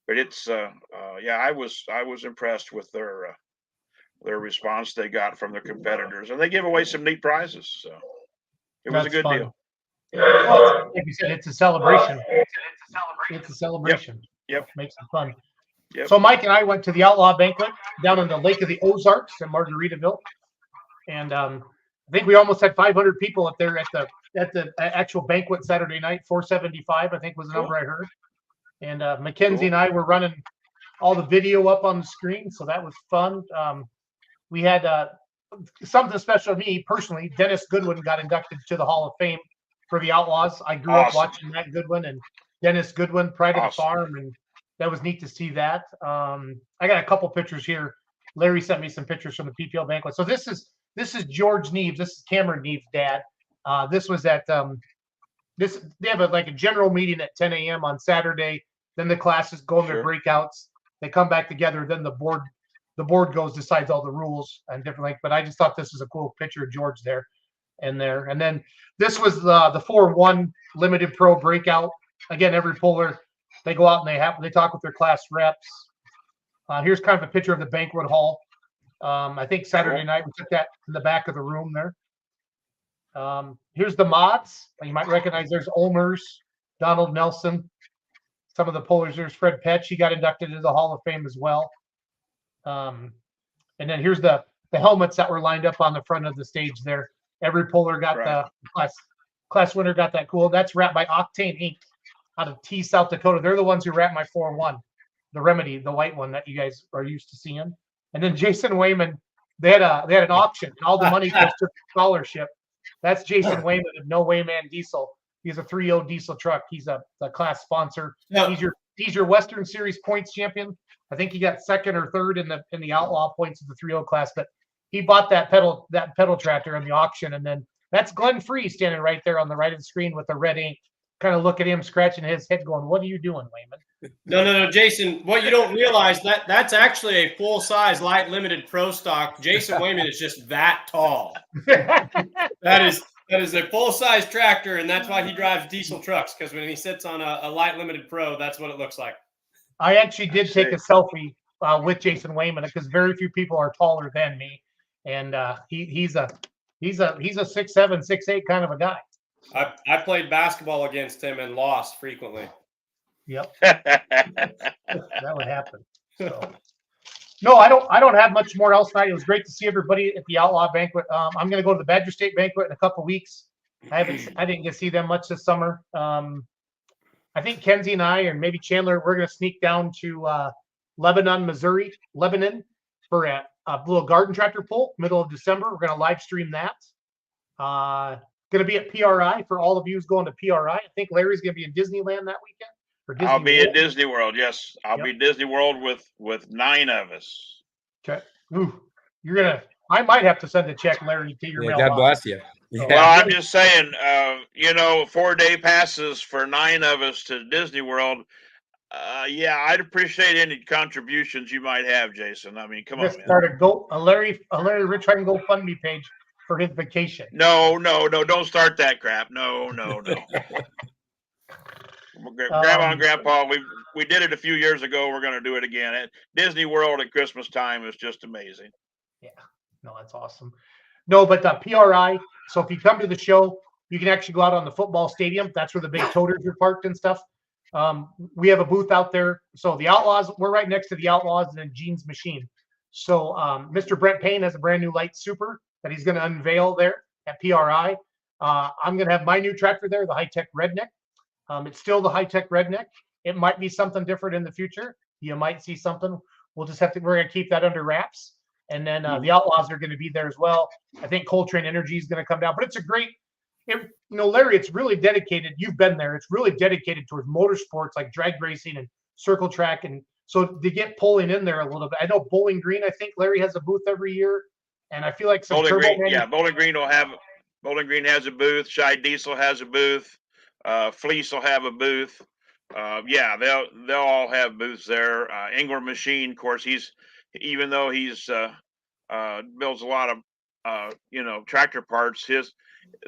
but it's yeah, I was impressed with their response they got from their competitors, and they gave away some neat prizes. So it was a good deal. Well, like you said, it's a celebration. It's a celebration. Yep. Makes it fun. Yep. So Mike and I went to the Outlaw banquet down in the Lake of the Ozarks in Margaritaville, and I think we almost had 500 people up there at the actual banquet Saturday night. 475, I think, was the number I heard. And Mackenzie and I were running all the video up on the screen, so that was fun. We had something special to me personally. Dennis Goodwin got inducted to the Hall of Fame for the Outlaws. I grew up watching Matt Goodwin and Dennis Goodwin, Pride of the Farm, and that was neat to see that. I got a couple pictures here. Larry sent me some pictures from the PPL banquet. So this is George Neves. This is Cameron Neves' dad. This was at they have a general meeting at 10 a.m. on Saturday. Then the classes go in their breakouts. They come back together. Then the board goes, decides all the rules and different things. But I just thought this was a cool picture of George there. And then this was the 4-1 limited pro breakout. Again, every puller, they go out and they talk with their class reps. Here's kind of a picture of the banquet hall. I think Saturday night we took that in the back of the room there. Here's the mods. You might recognize there's Olmers, Donald Nelson, some of the pullers. There's Fred Petch. He got inducted into the Hall of Fame as well. And then here's the helmets that were lined up on the front of the stage there. Every puller got the class winner got that cool. That's wrapped by Octane Inc. out of T, South Dakota. They're the ones who wrapped my 4-1, the Remedy, the white one that you guys are used to seeing. And then Jason Wayman, they had an auction, and all the money goes to the scholarship. That's Jason Wayman of No Wayman Diesel. He's a 3.0 diesel truck. He's a class sponsor. Yep. He's your Western Series points champion. I think he got second or third in the Outlaw points of the 3.0 class, but he bought that pedal tractor in the auction. And then that's Glenn Free standing right there on the right of the screen with the red ink. Kind of look at him scratching his head going, what are you doing, Wayman? No, Jason, what you don't realize, that's actually a full-size light limited pro stock. Jason Wayman is just that tall. That is a full-size tractor, and that's why he drives diesel trucks, because when he sits on a light limited pro, that's what it looks like. I actually did take a selfie with Jason Wayman because very few people are taller than me, and he's a 6'7", 6'8" kind of a guy. I played basketball against him and lost frequently. Yep, that would happen. So, no, I don't have much more else tonight. It was great to see everybody at the Outlaw banquet. I'm going to go to the Badger State banquet in a couple weeks. I didn't get to see them much this summer. I think Kenzie and I, and maybe Chandler, we're going to sneak down to Lebanon, Missouri, for a little garden tractor pull, middle of December. We're going to live stream that. Going to be at PRI for all of you who's going to PRI. I think Larry's going to be in Disneyland that weekend. I'll be at Disney World. Yes, I'll be at Disney World with 9 of us. Okay. Ooh, I might have to send a check, Larry, to your mailbox. God bless you. So, well, I'm just saying, 4-day passes for 9 of us to Disney World. I'd appreciate any contributions you might have, Jason. I mean, come on, man. Start a Larry Rich GoFundMe page for his vacation. No, don't start that crap. No. Grandma and Grandpa, we did it a few years ago. We're going to do it again. At Disney World at Christmas time is just amazing. Yeah, no, that's awesome. No, but PRI. So if you come to the show, you can actually go out on the football stadium. That's where the big toters are parked and stuff. We have a booth out there. So the Outlaws, we're right next to the Outlaws and then Gene's Machine. So Mr. Brent Payne has a brand new light super that he's going to unveil there at PRI. I'm going to have my new tractor there, the high-tech Redneck. It's still the high-tech Redneck. It might be something different in the future. You might see something. We're going to keep that under wraps. And then the Outlaws are going to be there as well. I think Coltrane Energy is going to come down. But it's a great, Larry, it's really dedicated. You've been there. It's really dedicated towards motorsports like drag racing and circle track. And so to get pulling in there a little bit. I know Bowling Green, I think Larry has a booth every year. And I feel like Bowling Green has a booth. Shy Diesel has a booth. Fleece will have a booth. They'll all have booths there. Ingram Machine, of course, even though he's builds a lot of tractor parts,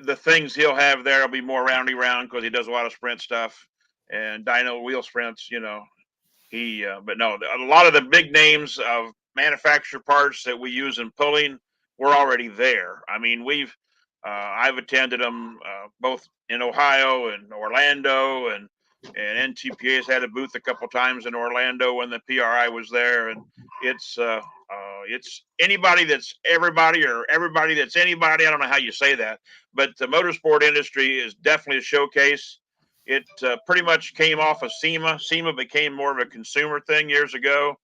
the things he'll have there will be more roundy round because he does a lot of sprint stuff and dyno wheel sprints. But no, a lot of the big names of manufacturer parts that we use in pulling, we're already there. I mean, I've attended them both in Ohio and Orlando and And NTPA has had a booth a couple times in Orlando when the PRI was there, and it's anybody that's everybody or everybody that's anybody. I don't know how you say that, but the motorsport industry is definitely a showcase. It pretty much came off of SEMA. SEMA became more of a consumer thing years ago,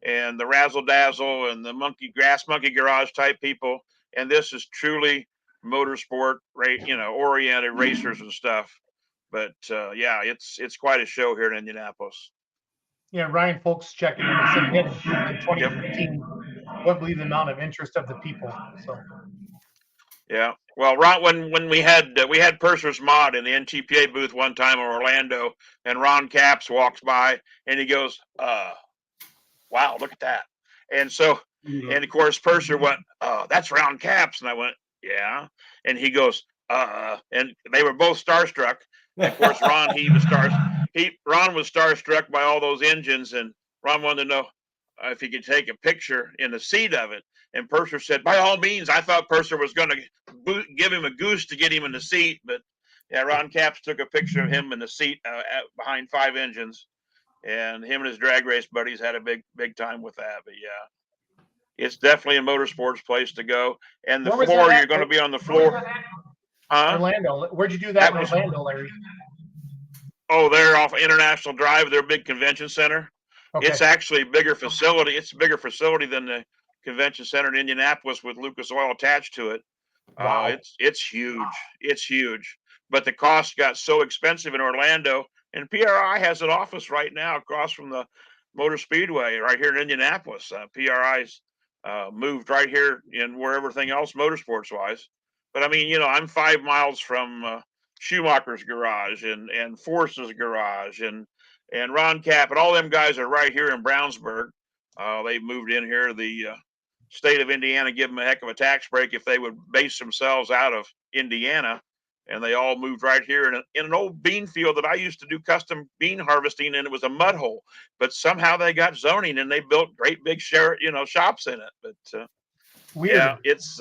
and the razzle dazzle and the monkey garage type people. And this is truly motorsport, oriented racers and stuff. But yeah, it's quite a show here in Indianapolis. Yeah, Ryan Folks checking in and said he had a booth in 2015. Wouldn't believe the amount of interest of the people. So Yeah. Well, Ron, when we had Purser's Mod in the NTPA booth one time in Orlando, and Ron Capps walks by and he goes, wow, look at that. And so, and of course, Purser went, that's Ron Capps. And I went, yeah. And he goes, and they were both starstruck. And of course, Ron was starstruck by all those engines, and Ron wanted to know if he could take a picture in the seat of it. And Purser said, by all means. I thought Purser was going to give him a goose to get him in the seat, but yeah, Ron Capps took a picture of him in the seat behind 5 engines, and him and his drag race buddies had a big time with that. But yeah, it's definitely a motorsports place to go. And the floor, you're going to be on the floor. Orlando. Where'd you do that in Orlando, Larry? Oh, they're off International Drive. Their big convention center. Okay. It's actually a bigger facility. It's a bigger facility than the convention center in Indianapolis with Lucas Oil attached to it. Wow. It's huge. It's huge. But the cost got so expensive in Orlando, and PRI has an office right now across from the Motor Speedway right here in Indianapolis. PRI's moved right here in where everything else motorsports wise. But I mean, I'm 5 miles from Schumacher's garage and Force's garage and Ron Cap and all them guys are right here in Brownsburg. They moved in here. The state of Indiana give them a heck of a tax break if they would base themselves out of Indiana. And they all moved right here in an old bean field that I used to do custom bean harvesting, and it was a mud hole. But somehow they got zoning and they built great big shops in it. But weird. Yeah, it's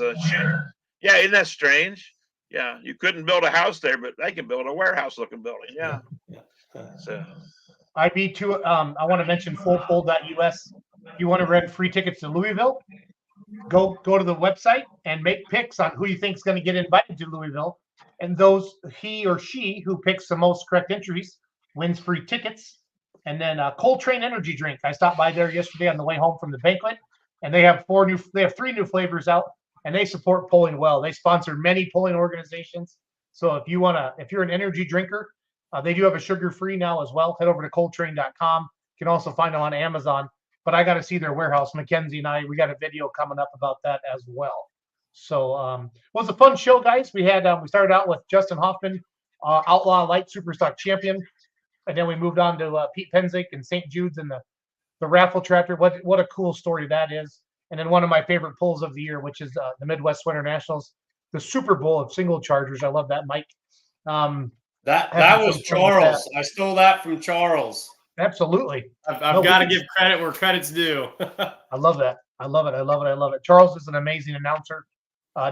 yeah, isn't that strange? Yeah, you couldn't build a house there, but they can build a warehouse-looking building. Yeah. So IB2. I want to mention fullpoll.us. You want to rent free tickets to Louisville? Go to the website and make picks on who you think is going to get invited to Louisville, and he or she who picks the most correct entries wins free tickets. And then Coltrane energy drink. I stopped by there yesterday on the way home from the banquet, and they have 3 new flavors out. And they support polling well. They sponsor many polling organizations. So if you're an energy drinker, they do have a sugar-free now as well. Head over to coltrane.com. You can also find them on Amazon. But I got to see their warehouse. Mackenzie and we got a video coming up about that as well. So it was a fun show, guys. We started out with Justin Hoffman, Outlaw Light Superstock champion, and then we moved on to Pete Penzick and St. Jude's and the Raffle tractor. What a cool story that is. And then one of my favorite pulls of the year, which is the Midwest Winter Nationals, the Super Bowl of single chargers. I love that, Mike. That was Charles. I stole that from Charles. Absolutely. I've got to give credit where credit's due. I love that. I love it. Charles is an amazing announcer.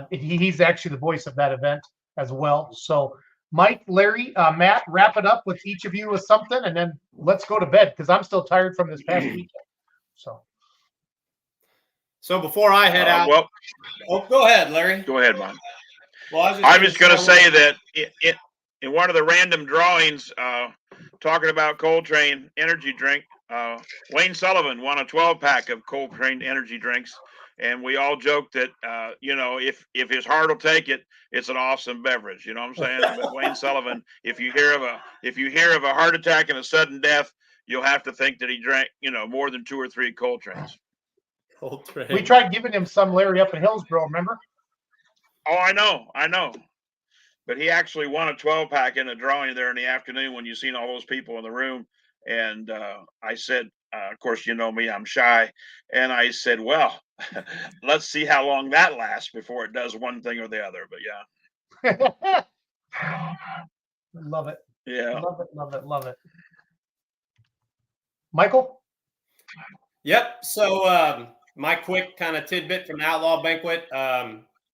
He's actually the voice of that event as well. So, Mike, Larry, Matt, wrap it up with each of you with something, and then let's go to bed because I'm still tired from this past weekend. So before I head out, go ahead, Larry. Go ahead, Mom. Well, I'm just going to say that in one of the random drawings, talking about Coltrane energy drink, Wayne Sullivan won a 12-pack of Coltrane energy drinks, and we all joked that if his heart will take it, it's an awesome beverage. You know what I'm saying? But Wayne Sullivan, if you hear of a heart attack and a sudden death, you'll have to think that he drank more than 2 or 3 Coltranes. We tried giving him some, Larry, up in Hillsboro, remember? Oh, I know. But he actually won a 12-pack in a drawing there in the afternoon when you seen all those people in the room. And I said, of course, you know me, I'm shy. And I said, well, let's see how long that lasts before it does one thing or the other. But yeah. Love it. Yeah. Love it. Michael? Yep. So my quick kind of tidbit from the Outlaw Banquet.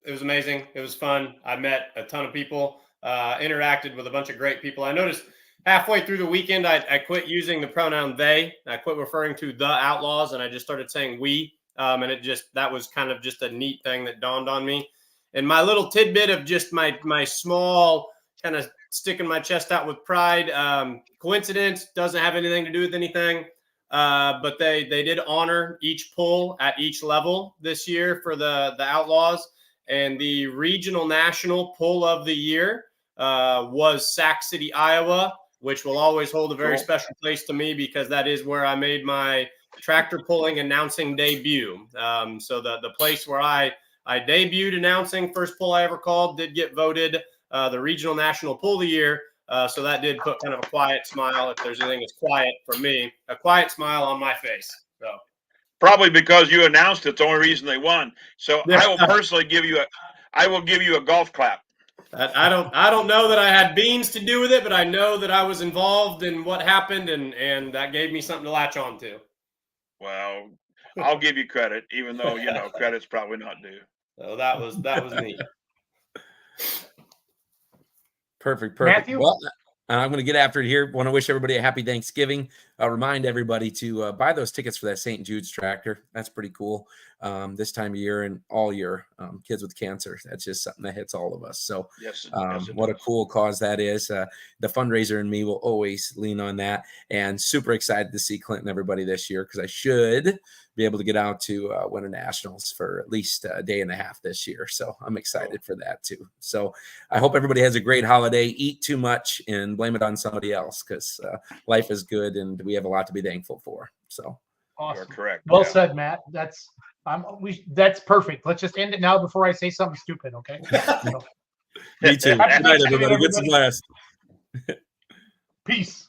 It was amazing. It was fun. I met a ton of people, interacted with a bunch of great people. I noticed halfway through the weekend, I quit using the pronoun they. I quit referring to the Outlaws, and I just started saying we. And that was kind of just a neat thing that dawned on me. And my little tidbit of just my small kind of sticking my chest out with pride. Coincidence, doesn't have anything to do with anything. But they did honor each pull at each level this year for the Outlaws. And the regional national pull of the year was Sac City, Iowa, which will always hold a very special place to me because that is where I made my tractor pulling announcing debut. So the place where I debuted announcing, first pull I ever called, did get voted the regional national pull of the year. So that did put kind of a quiet smile, if there's anything that's quiet for me, a quiet smile on my face. So probably because you announced it's the only reason they won. So I will personally give you a golf clap. I don't know that I had beans to do with it, but I know that I was involved in what happened, and that gave me something to latch on to. Well, I'll give you credit, even though credit's probably not due. So that was neat. Perfect. Matthew? Well, I'm going to get after it here. Want to wish everybody a happy Thanksgiving. Remind everybody to buy those tickets for that St. Jude's tractor. That's pretty cool. This time of year and all year, kids with cancer. That's just something that hits all of us. So yes, what a cool cause that is. The fundraiser and me will always lean on that, and super excited to see Clinton, everybody this year, because I should be able to get out to Winter Nationals for at least a day and a half this year. So I'm excited for that too. So I hope everybody has a great holiday. Eat too much and blame it on somebody else, because life is good and we have a lot to be thankful for. So awesome. You're correct. Well said, Matt. That's perfect. Let's just end it now before I say something stupid. Okay. Me too. Good night, everybody. Get some blast. Peace.